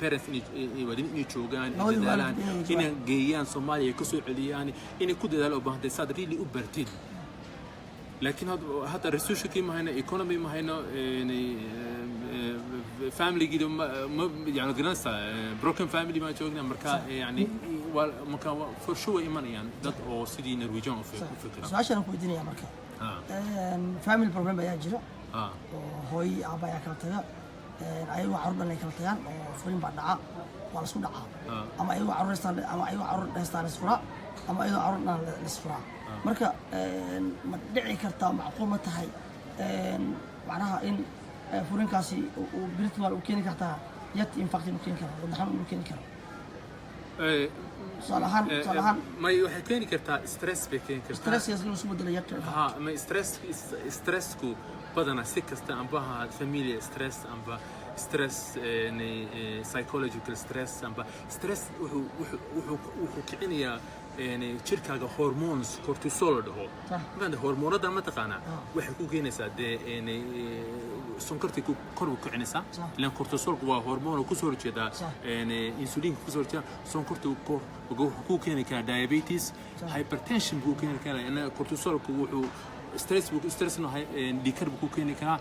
parents إني ودين إني شوغان ددالان إني جيان Soomaali كسر علياني إني كل ددال بعنته صاد ريلي أوبرتيد لكن هذا الريسوش كي ما هنا ايكونومي ما هنا يعني فاميلي كده يعني جنسا بروكن فاميلي ما جوجنا مركا يعني مركا فور شو ايمان يعني دات او سيدي نرويجان في فكره عشان نكون الدنيا مركا فاميلي بروبلم بيا جرو هوي ابا يا كلتها ايوا عرضنا كلتيان oo furin ba dhaca wala isku dhaca ama ayu carruurtaan ama ayu carruurtaan isfura ama ayu carruurtaan isfura marka ma dhici kartaa macquul ma tahay macnaha in furinkaasi uu bilitwal u keeni kartaa yat infaqti u keeni karaa wadahan u keeni karaa salahan ma waxay keeni kartaa stress bay keeni kartaa stress yaslu isku beddelaya ma stressku badana si kasta ambaha family stress amba stress psychological stress amba stress wuxuu kicinayaa يعني شركة هرمونز كورتيسول ده ما ده هرمونات ده ما تقانا واحد كو كينسا ده يعني سكرتي كو كربو كعنسا لأن كورتيسول هو هرمون وكسر كذا يعني إنسولين كسر كذا سكرتي كو كيني كان دايابيتيس هايبرتنشن كو كيني كان يعني كورتيسول كو ستريس إنه ديكر كو كيني كان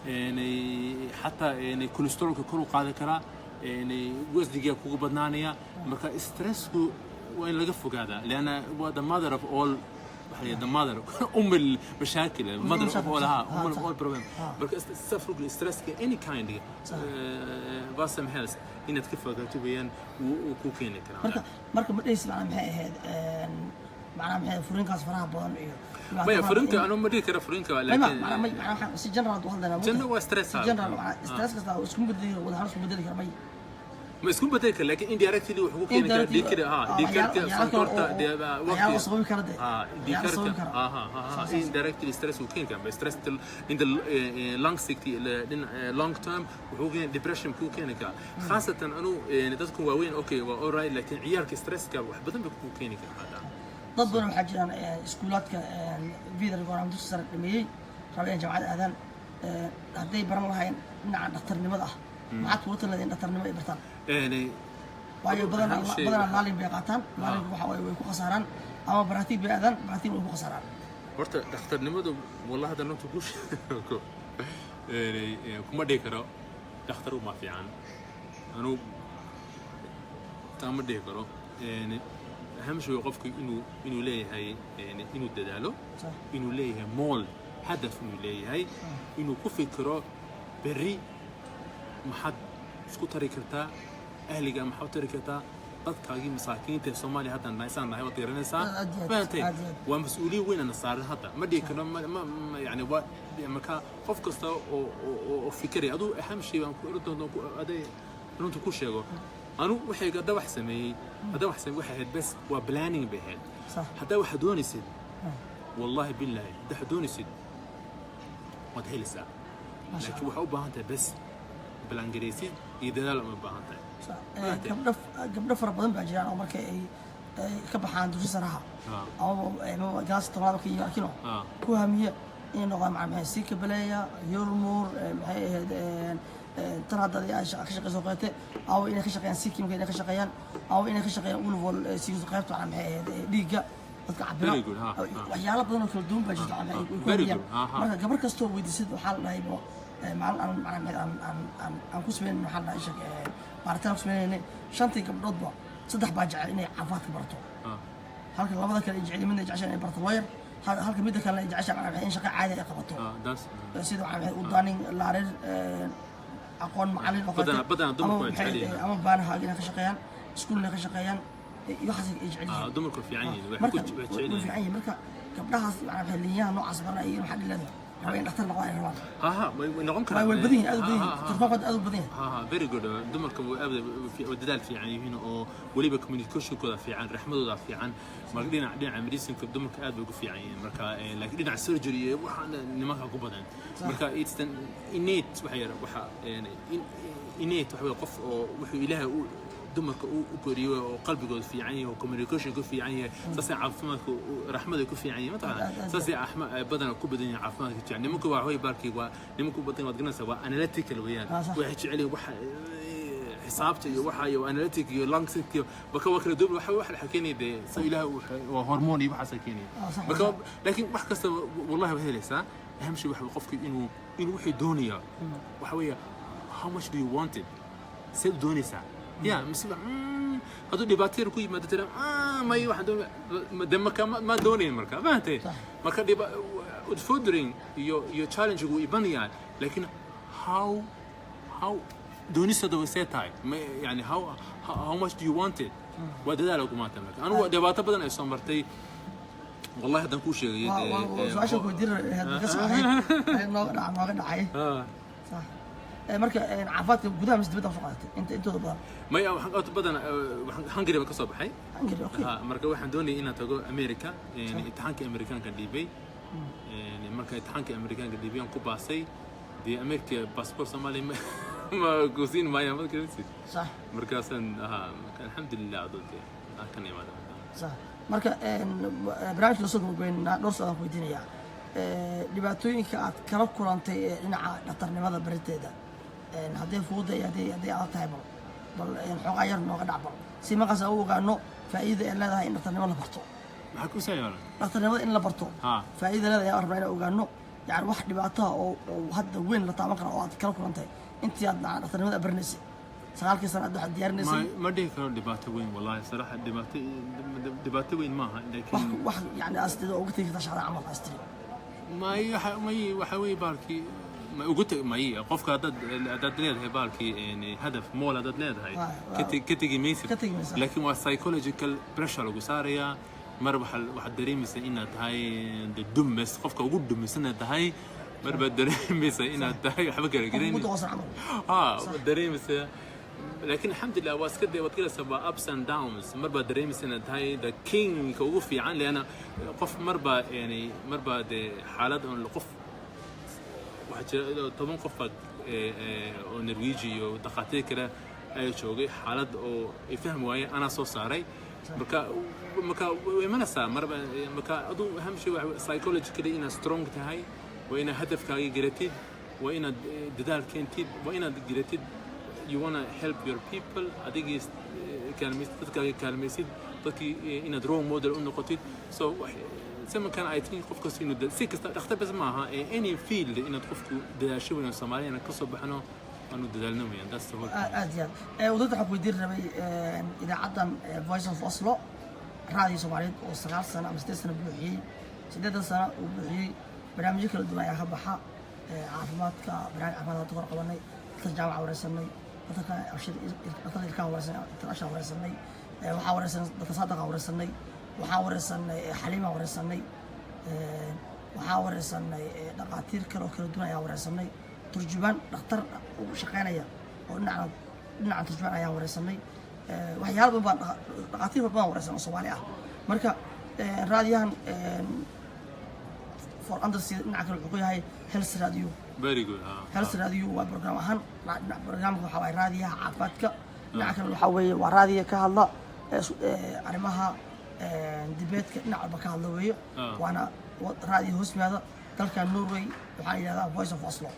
يعني حتى يعني كوليسترول كو قاعد كرا يعني وزن كو بدنانية مركا ستريس كو وين لقفوا هذا لأن هو the mother of all the mother المشاكل mother of all أم all problem because سفرق الستريس any kind باسم health إن تكفى كتبين وكوكين كلام مركب ليس معناه هذا معناه هذا فرنكاس فرها بون ما فرنكا أنا ما أدري كذا فرنكا لكن معناه سجنرال وهذا جنرال ستريس سجنرال ستريس كذا وسكون بدي وده هرس بدي كربي ما يسكن بديك لكن indirectly وحقوق كده دي كده دي كده سنتورتا دي وقت دي كده indirectly stress وكين كان بس stress in the long long term وحقوق depression كوكين كان خاصة أنه يعني تذكر وين أوكي وأوراي لكن عيالك stress كان واحد بدن بكوكين كان هذا ضد بنا حاجة سكولات كفيدر يقول عم تسر المية ربيع جماعة أذان هدي برا الله نع دكتور نمضة معك وقت الذين دكتور نمضة يبرتان يعني waayo badan maalin bay qaataan maalin waxa way ku qasaraan ama baraatiib bay aadaan baraatiib way ku qasaraan horta dhakhtarnimadu wallahi hadda noo guush kuma dhigi karo dhakhtar uma fiican anu taama dhigi karo أهم شيء قفك إنه ليه هاي يعني إنه دلالو إنه ليه مول هدف إنه ليه هاي إنه كفكرة بري محد شو طريقتها أهلي جام حاول طريقتها dadkaagii masaakiinta ee Soomaaliya hadda naysaan nahay wad garanaysaa faantay waa mas'uuliyad weyn aan saaran hadda ma dhigi karo yani waa marka qof kasta oo fikri adu aham shay aan ku ordoono aday runtu ku sheego anu waxay gada wax sameeyay waxay ahayd bas waa planning bay ahayd hadda waxa doonaysid wallahi billahi hadda doonaysid wad helisa laakiin waxa u baahan tahay bas plan gareysid iyo dadaal uma baahan tahay gabdho fara badan baa jiraan oo markay ay ka baxaan dugsi saraha ama gaas tobaad ka yaakino ku hamiya in noqon macnaheedu si ka baleeya yurmur maxay ahayd ترى هذا أشياء قصة قاتة أو إنك شقيان سيكي ممكن إنك شقيان أو إنك شقيان أولفول سيكو قاتة عن ليجا تتعبنا وحيالا بدنا كردون بجد عن يكون مرة قبل كستو ويدسد وحال لا يبغى مع عن كسبين محل إيشك مارتين كسبين شنطي قبل رضبة صدق باجع إني عفات برتو هالك الله بدك يجعل مني عشان برتواير هالك مدة كان يجعل عشان إن شقي عادي قبضته سيدو عن ودانين لارير أقول معلم بدنا دمركم يجعلين أما بانها هاجنا كشقيان سكولنا كشقيان يحسن يجعلين دمركم في عيني في عيني مركا قبلها يعني هالليان نوع عصبنا أي محل لنا رأينا نختار نقاين الروان نقوم كلام والبدين ترفقد البدين very good دمركم في ودلال في عيني هنا أو وليبا كوميونيكيشن كذا في عن رحمة وذا في عن مرقدين عندنا عمليسين كدمرك بيقول في عين مركا لكن لنا السيرجري وحنا نماها قبضان مركا it's innate وحير يعني innate وحير قف وحي إلها دمك وكوريو وقلبك في عيني وكوميونيكيشن في عيني ساسي عفمك ورحمتك في عيني مثلا ساسي أحمد بدنا كوبدين عفمك يعني ممكن واحد باركي ونمكن بدنا وتقولنا سوا أناليتيكال ويان واحد عليه واحد حسابتي وحاي وأناليتيك يلانكسك بكوكر دول واحد حكيني ده سوي له وهرموني وحسكيني لكن واحد كسر والله بهذا ليس أهم شيء واحد وقفك إنه واحد دنيا وحويه how much do you want it سيد دوني ساعة يا مسيبا هذول ديباتير كوي ما ترى ما أي واحد دمك ما دوني المركب ما أنت مركب ديبا فودرين يو challenge هو يبني لكن how دوني سدوا سيتاي يعني how much do you want it وده ده لو ما تملك أنا ديباتر بدنا إسمارتي والله هذا كل شيء عشان كودير هذا قصة ناقد عاي صح marka عفات gudaha masjidada u shaqaatay inta badan ma ay waxaan badan Hungary ba ka soo baxay marka waxaan doonay inaan tago America imtixaanka Amerikaanka dhiibay marka imtixaanka Amerikaanka dhiibay ku baasay di America passport Soomaali ma goosin maaya ma garanaysid صح markaasan alxamdulillah adoote kan imaado صح marka branch la soo gudbeyna dhowr sano ku weydiinaya dhibaatooyinka aad kala kulantay dhinaca dhaqtarnimada bariteeda haddii fuuday haddii aad tahay bal xogaa yar nooga dhacbal si markaas aan u ogaano faa'iida ay leedahay in dhaqtarnimo la barto maxaa ku saayay dhaqtarnimada in la barto faa'iida leedahay aan rabnaa in ogaano yani wax dhibaato oo hadda weyn la taaban karo oo aad kala kulantay intii aad dhaqtarnimada barnaysay sagaalkii sano aad waxaad diyaarinaysay ma dhihi karo dhibaato weyn wallahi صراحة dhibaato weyn maaha laakiin wax yani asteeda ugu tagi kartaa shaqada camal astri ما وحوي بالكي ما قلت ما هي قفك هذا هي بالكي يعني هدف مول هذا هاي كتجي ميسي لكن هو psychological pressure لو صاريا مربح واحد دريم مثل إنها هاي الدم بس قفك وجود دم مثل هاي مربح دريم مثل إنها هاي حبك الجريمة دريم مثل لكن الحمد لله واسكت وتكلا سبا ups and downs مربى دريم سنة هاي the king كوفي عن لأن قف مربى يعني مربى ده حالات أن القف واحد طبعا قفك نرويجي ودقاتي كده أي شوقي حالات أو يفهم وياه أنا صاري مكا ومن الساعة مربى مكا أدو أهم شيء psychologically إن strong تهاي وإن هدف كاي جريتيد وإن ددال كنتيد وإن جريتيد you want to help your people I think is كلمة تكي إن درون موديل إنه قتيل so سما كان I think قف كسينو ده سيكست اختبس معها any field إن تقف ده شو من الصومالي أنا كسب بحنا أنو دلنا ويان ده سهول أزيد وضد حب يدير ربي إذا عدم voice of Oslo راديو صومالي وصغار سنة أو 6 سنة بلوحي 6 سنة وبلوحي برنامج كل الدنيا خبحة عفمات كبرنامج عفمات تقرأ قبلني ترجع ورسمني أتذكر أشياء أتذكر كان ورسمني أشياء ورسمني waxaa wareysan dadka saadaqa wareysanay waxaa wareysanay xaliima wareysanay waxaa wareysanay dhaqaatiir kale oo kala duwan ayaa wareysanay turjubaan dhakhtar ugu shaqeynaya oo dhinaca turjubaan ayaa wareysanay waxyaalo badan baan dhaqaatiir badan wareysan oo Soomaali ah marka raadiyahan for undersea dhinaca kale wuxuu yahay health radio very good health radio waa program ahaan barnaamijka waxaa waaye raadiyaha caafimaadka dhinaca kale waxaa weeye waa raadiyo ka hadla arrimaha dibeedka dhinac walba ka hadla weeyo waana raadiyo hoos yimaada dalka Norway waxaa la yidhahdaa Voice of Oslo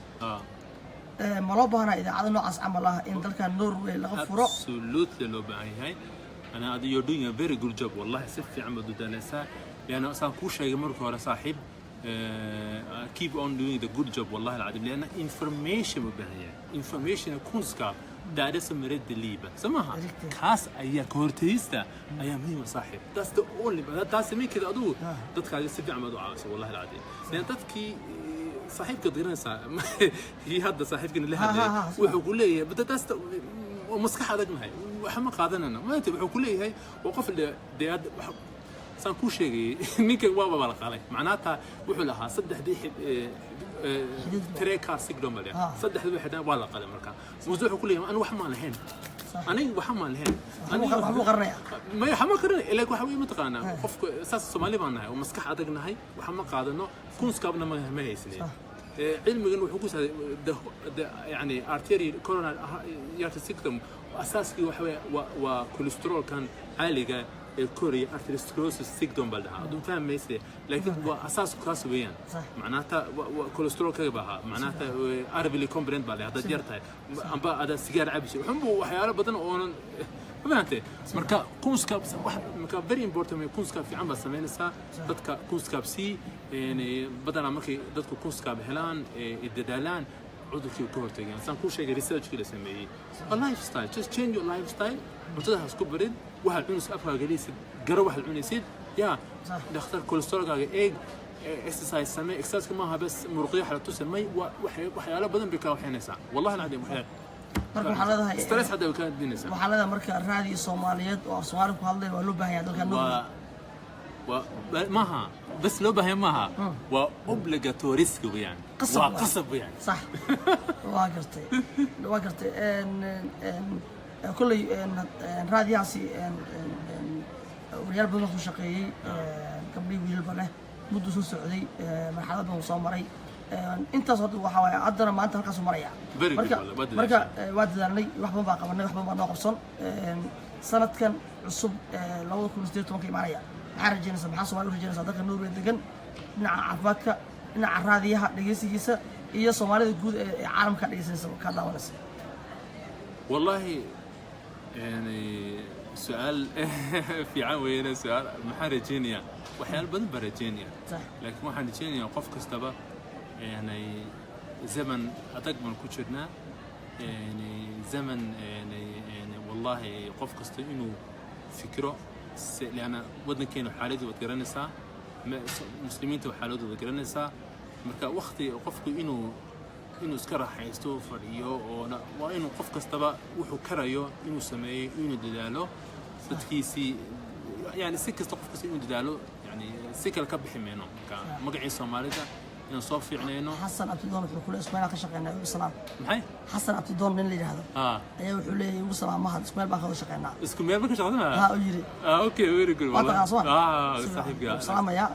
ma loo baahnaa idaacado noocaas camal ah in dalka Norway laga furo absolutely loo baahan yahay أنا you're doing a very good job والله سفي عم بدو دلسة لأن أصلا كل شيء مرة هو صاحب keep on doing the good job والله العظيم لأن information مبهية information يكون سكاب ده اسم رد الليبة سماها خاص أيام كورتيستا أيام مين صاحب that's the only that's مين كده أدو تدك على سفي عم بدو عاصي والله العظيم لأن تدكي صاحب كديرنا هي هذا صاحب كنا له هذا ويقول لي بدأ تست ومسكح هذا جمهي وحما قادنا ما تبعوا كله هي وقف الدياد صار كل شيء منك وابا بالك عليه معناتها وحولها صدح دي تريكا سيجدوم عليه صدح دي واحد ولا قلم مركان موضوع كله أنا وحما لهين أنا وحما لهين أنا وحما قرنيا ما يحما قرنيا إلا كوحوي متقانا قف أساس الصومالي بانها ومسكح هذا جنهي وحما قادنا كون سكابنا ما هي سنين علم إنه حكوس يعني arterial coronary artery system أساسي وكوليسترول كان عالي الكوري arteriosclerosis system بالها دون فهم ميسي لكن وأساس كلاس بيان معناتها وكوليسترول كذبها معناتها أربلي كومبرنت بالها هذا جرتها أمبا هذا سجار عبسي وحبوا وحياة بدن أون ما أنت مركا كونسكاب واحد مركا very important من كونسكاب في عمل سمين سا دتك كونسكاب سي يعني بدنا مركي دتك كونسكاب هلان الددالان عضو في كورتي يعني سان كل شيء ريسيرش كده سميه اللايف ستايل just change your life style وتدها سكوبريد واحد عنص أفها جليس جرو واحد عنيسيد يا دختر كوليسترول قاعد إيج exercise سمي exercise كماها بس مرقية على توصل مي وحياة بدن بكاو حين ساعة والله العظيم وحياة marka waxa leedahay stress hada ka dinaysa waxa leedahay marka raadi Soomaaliyeed oo Soomaali ku hadlay waa loo baahan yahay dalka Norway maaha bas loo baahan maaha waa obligatory weeyaan waa qasab weeyaan صح waa gartay kulli raadiyaasi wariyaal badan ku shaqeeyay gabdhi wiilba leh muddo soo socday marxalad badan soo maray intaas hadda waxa waaye haddana maanta halkaas u maraya marka waa dadaalnay wax badan baa qabanay wax badan baa noo qabsan sanadkan cusub 2018 imaanaya maxaa rajaynaysaa maxaa Soomaali u rajaynaysaa dalka Norway degan dhinaca caafimaadka dhinaca raadiyaha dhageysigiisa iyo Soomaalida guud ee caalamka dhageysanaysa ka daawanaysa والله يعني سؤال في عوينا سؤال محرجينيا وحيال بدن برجينيا لكن محرجينيا قف كستبا يعني زمن أتقبل كشرنا يعني زمن يعني والله قف كست إنه فكره لأن بدنا كانوا حالته وتقرنسا مسلمين تو حالته وتقرنسا مركا وقتي قفك إنه سكره حيستو فريو وإنه قف كستبا وحو كرايو إنه سماي إنه دلالو ستكيسي يعني سكست قف كست إنه دلالو يعني سكر كبح منه كمقعي سومالي إنه صوفي عنينه حسن أبتدون في كل إسماعيل كشقينا وسلام محي حسن أبتدون من اللي هذا أيوة حلي وسلام ما هذا إسماعيل باخذ شقينا إسماعيل باخذ شقينا ها أجري أوكي ويري جود والله صاحب يا سلام يا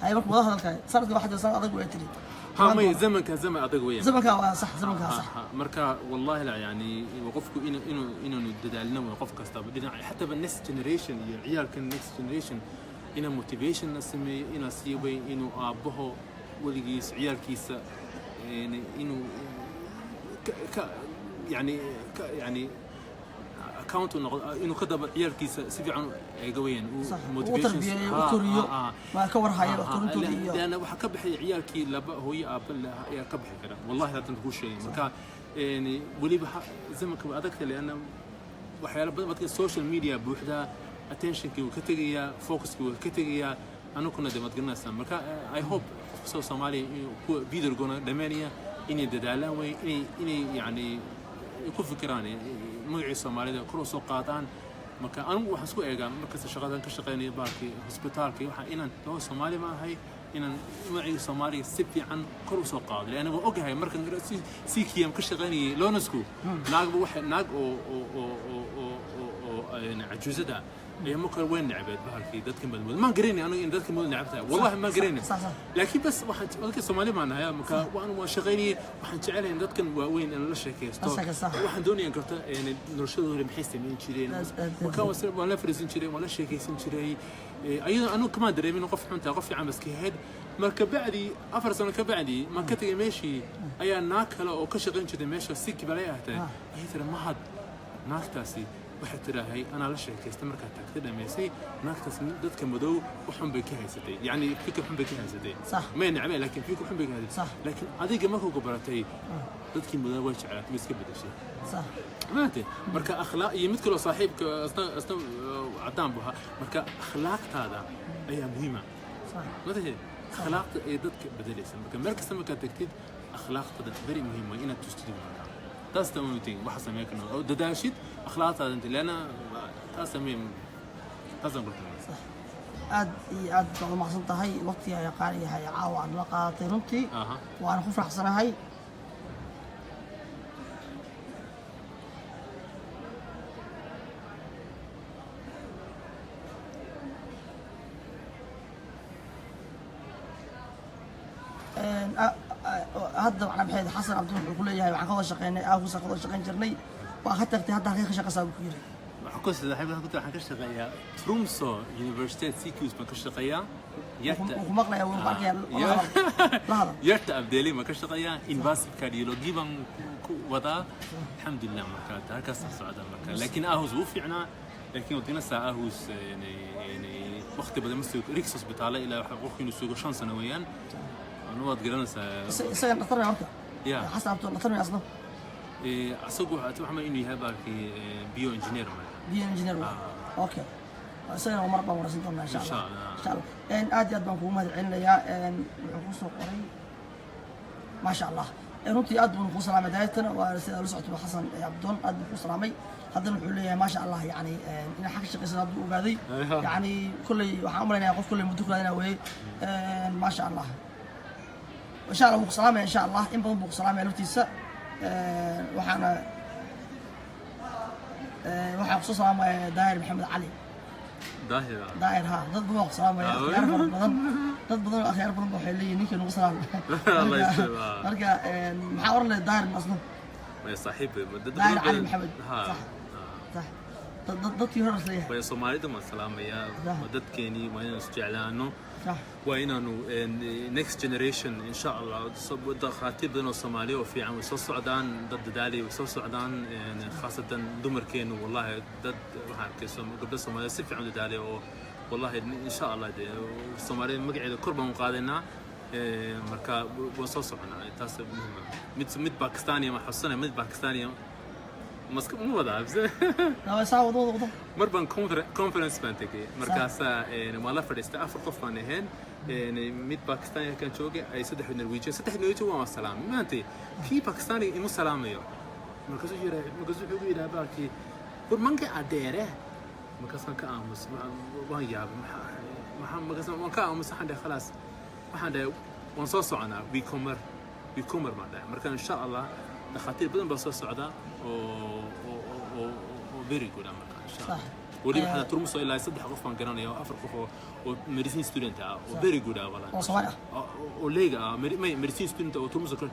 هاي بك وضح هذا صارت واحد سنة أضيق ويتري ها ما زمن كان زمن أضيق ويا زمن كان صح زمن كان صح مركا والله لا يعني وقفكوا إنه نددالنا وقفك استبدلنا حتى بالنكست جنريشن عيال كان نكست جنريشن إنه موتيفيشن نسمي إنه سيبي إنه أبوه ولقيس عيال كيسة يعني إنه يعني أكاونت إنه كذا عيال كيسة سبيعون قويين وتربية وكوريو ما كور هاي وكورنتو لأن وحكبح عيال كي لبا هو يقابل يا كبح كذا والله لا تنقول شيء مكان يعني ولي زمن كم أذكر لأن وحياة بدأت السوشيال ميديا بوحدة attention كي وكتجيا focus كي وكتجيا أنا كنا دمت قلنا سام مركا I hope سو سومالي بيدر قلنا دمانية إني ددالة وإني يعني يكون فكراني مجلس سومالي ده كروس وقاطان marka anigu waxaan isku eegaa markasta shaqadan ka shaqeynaya baarkii hospitaalka waxaa inaan loo Soomaali ma ahay inaan magacii Soomaaliga si fiican kor u soo qaado leena waan ogahay markan si kiyam ka shaqeynayay loonasku naag oo عجوزة هي ممكن وين لعبت بهالكي دتك مدمود ما قريني أنا إن دتك مدمود لعبتها والله ما قريني لكن بس واحد ولكن الصومالي معنا هيا مكان وأنا شغالي واحد تعالى إن دتك وين أنا لا شيء واحد دوني أنكرت يعني نرشد غير بحس مين شيرين مكان وصل ولا فريزين شيرين ولا شيء كيسين شيرين أيضا أنا كمان دري من قف حنت قف عم بس كهاد مركب بعدي أفرس أنا كبعدي ما كنت ماشي أي ناكله أو كشغلين كذا ماشي سيك بلاها هي ترى ما حد ناكتاسي waxay tirahay ana la sheekaysta marka tagtay dhameysay naagtaas dadka madow waxan bay ka haysatay yani fikir xun bay ka haysatay ma nacmay laakiin fikir xun bay ka haysatay laakiin adiga markuu ku baratay dadkii madow way jeclaatay way iska bedeshay صح maanta marka akhlaaq iyo mid kale saaxiibka asna cadaan buha marka akhlaaqtaada ayaa muhiima صح madahee akhlaaqta ay dadka bedelaysa marka meel kasta marka tagtid akhlaaqtada very muhiim waa inaad tustido تستمتين وحسن يكون أو دداشيد أخلاقات أنت لأنا تستمين تستمين صح أد بعض ما حصلت هاي وقتي يا قاري هاي عاوة لقى طيرنتي وأنا خوف راح صار هاي هذا أنا بحيث حسن عبد الله كل يوم عن خلاص شقينا أو خلاص شقين جرني وأخذت هذا حقيقة شقة سابق كبيرة. حكوس إذا حبيت كنت حكش شقيا ترومسو يونيفرسيتي سيكيوس ما كش شقيا ومقلة يوم بعد يرتا أبدالي ما كش شقيا إنفاسيف كارديولوجي بان وضع الحمد لله مركات هكذا صعد مركات لكن أهوز وفينا لكن ودينا ساعة أهوز يعني وقت بدأ مسوي ريكسوس بتعلق إلى وقت نسوي شان سنويا نواد جلنا سيان نطرنا مركا حسن عبد الله نطرنا أصلا أسوق أتوقع إنه يهبك بيو إنجينير بيو إنجينير أوكي سيان عمر بابا رسمتنا إن شاء الله إن شاء الله إن أدي أدبنكم هذا العلم يا إن عقوس قري ما شاء الله runtii aad buu ku salaamay daaytana waa sida la socotay Xasan Abdoon aad buu ku salaamay haddana wuxuu leeyahay ma sha Allah yani in xaq shaqaysan aad buu ogaaday yani kulli waxaan u maleynayaa qof kulli muddo kale way ma sha Allah إن شاء الله بوك سلامة إن شاء الله إن بدون بوك سلامة لفتيسة وحنا وحنا خصوصا سلامة داير محمد علي داير ها ضد بوك سلامة يا أخي ضد بدون أخيار بدون بوحيلي نيكي نوصل الله يسلمك مركا محاور لي داير أصلا ما صاحب داير علي محمد صح صح ضد يهرس ليه ويا صومالي دم السلامة يا ضد كيني وين استعلانه وإنه next generation إن شاء الله بدأ خاتيب بين الصومالي وفي عام وصل السودان ضد دالي وصل السودان خاصة دمر كينو والله ضد وحركة قبل الصومالي سيف عند دالي والله إن شاء الله الصومالي مقعد قرب مقادنا مركا وصل السودان تاسب مهمة مد باكستانية ما حصلنا مد باكستانية مسك مو وضع بس لا بس وضوض مربن كونفرنس بنتكي مركاسا ما لا فرست أفرق فاني هن ميت باكستاني كان شوقي أي سدح النرويج سدح النرويج هو السلام ما أنت في باكستاني إمو سلام يو مركزو جرا مركزو حبي إلى باكي برمانك عديره مركزا كأمس ما ياب ما مركزا كأمس حدا خلاص ما حدا ونصوص عنا بيكمر ما ده مركز إن شاء الله خاطر بدنا بصوص عدا وفيري جود أمريكا إن شاء الله. ولي بحنا ترمسوا إلى يصدق قف من قرانيا وأفرق قف ومدرسين ستودنت وفيري جود أولا. وصوالح. وليجا مدرسين ستودنت وترمسوا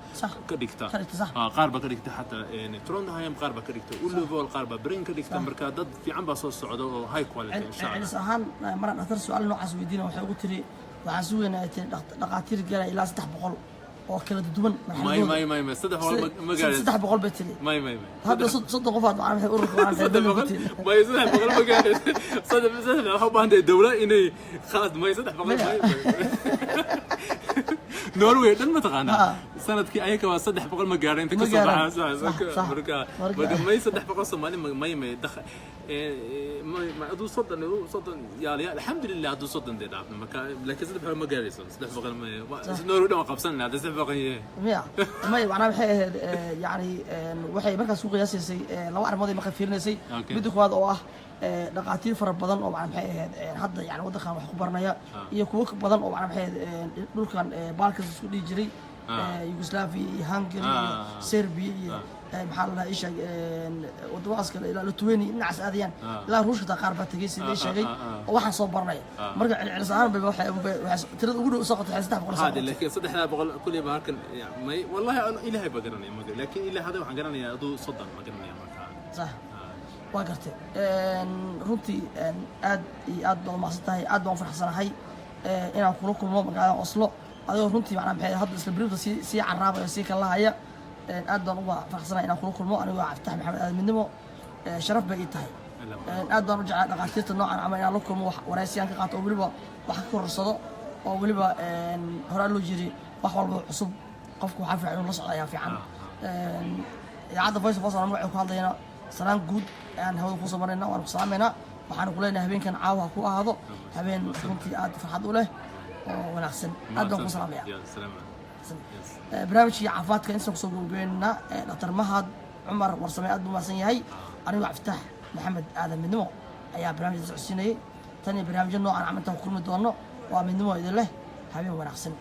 كديكتا. قاربة كديكتا حتى يعني ترون ده هيم قاربة كديكتا. أولو فول قاربة برين كديكتا أمريكا ضد في عم بصوص عدا وهاي كواليتي إن شاء الله. يعني سهان مرة أثر سؤال إنه عسوي دينا وحقول تري وعسوي إنه لقاتير جرا إلى 6 بقول. وكلا ددوان ما صدق هو ما قال صدق بقول بتلي ما هذا صدق قفات معنا يقول صدق بقول ما يصدق بقول ما قال صدق هو عند الدولة إنه خلاص ما يصدق بقول نرويج دم تقانا سنة كي أيك وصدح بقول مقارن تكسر مركا ما يصدح بقول صومالي ما يدخل ما أدو صدق صدق يا الحمد لله أدو صدق ده عبد المكان لكن صدق بقول مقارن صدق بقول ما نرويج ما قبسنا هذا صدق بقول ما أنا بحي يعني وحي مركز سوق ياسي لو أنا ماضي ما خفيرنا سي بدك هذا أوه dhaqaatiir fara badan oo macna maxay ahayd hadda yani waddankan wax ku baranaya iyo kuwo badan oo macna maxay ahayd dhulkan Balkans isku dhigi jiray Yugoslavia iyo Hungary iyo Serbia iyo maxaa la isha wadamadaas kale ilaa Lithuania dhinacaas aadayaan ilaa Ruushka ta qaar baa tagay sidii sheegay oo waxaan soo baranaya marka cilcilisaan bay waxay tirada ugu dhow soo qotay 300 هذا لكن 300 كل ما هلكن يعني والله إلهي بقرني لكن إلى هذا وحن قرني أدو صدق ما قرني صح waa gartay runtii aad iyo aad baan mahadsantahay aad baan faraxsanahay inaan kula kulmo magaalada Oslo adoo runtii macna maxay hadda isla briefda si carraabay si kala haya aad baan uga faraxsanahay inaan kula kulmo anigoo Cabditax Maxamed Aadan midnimo sharaf bay tahay aad baan u jecel dhaqaatiirta noocan ama inaan la kulmo wax waraysiyan ka qaato oo waliba wax ka korsado oo waliba hore loo jiri wax walba cusub qofku waxa fiican inuu la socdo ayaa fiican idaacadda Voice of Oslo waxay ku hadlayna سلام جود يعني هو خصوصا مرينا وأنا خصامنا وحنا كلنا هبين كان عاوها كوا هذا هبين كنتي عاد فرحت له ونحسن أدنى خصام يا سلام برنامج عفات كان سوق بيننا دكتور مهد عمر ورسمي أدنى ما سنيهاي أنا عفتح محمد آدم من نمو أي برنامج السنة تاني برنامج النوع أنا عملته كل مدونه ومن نمو إذا له هبين ونحسن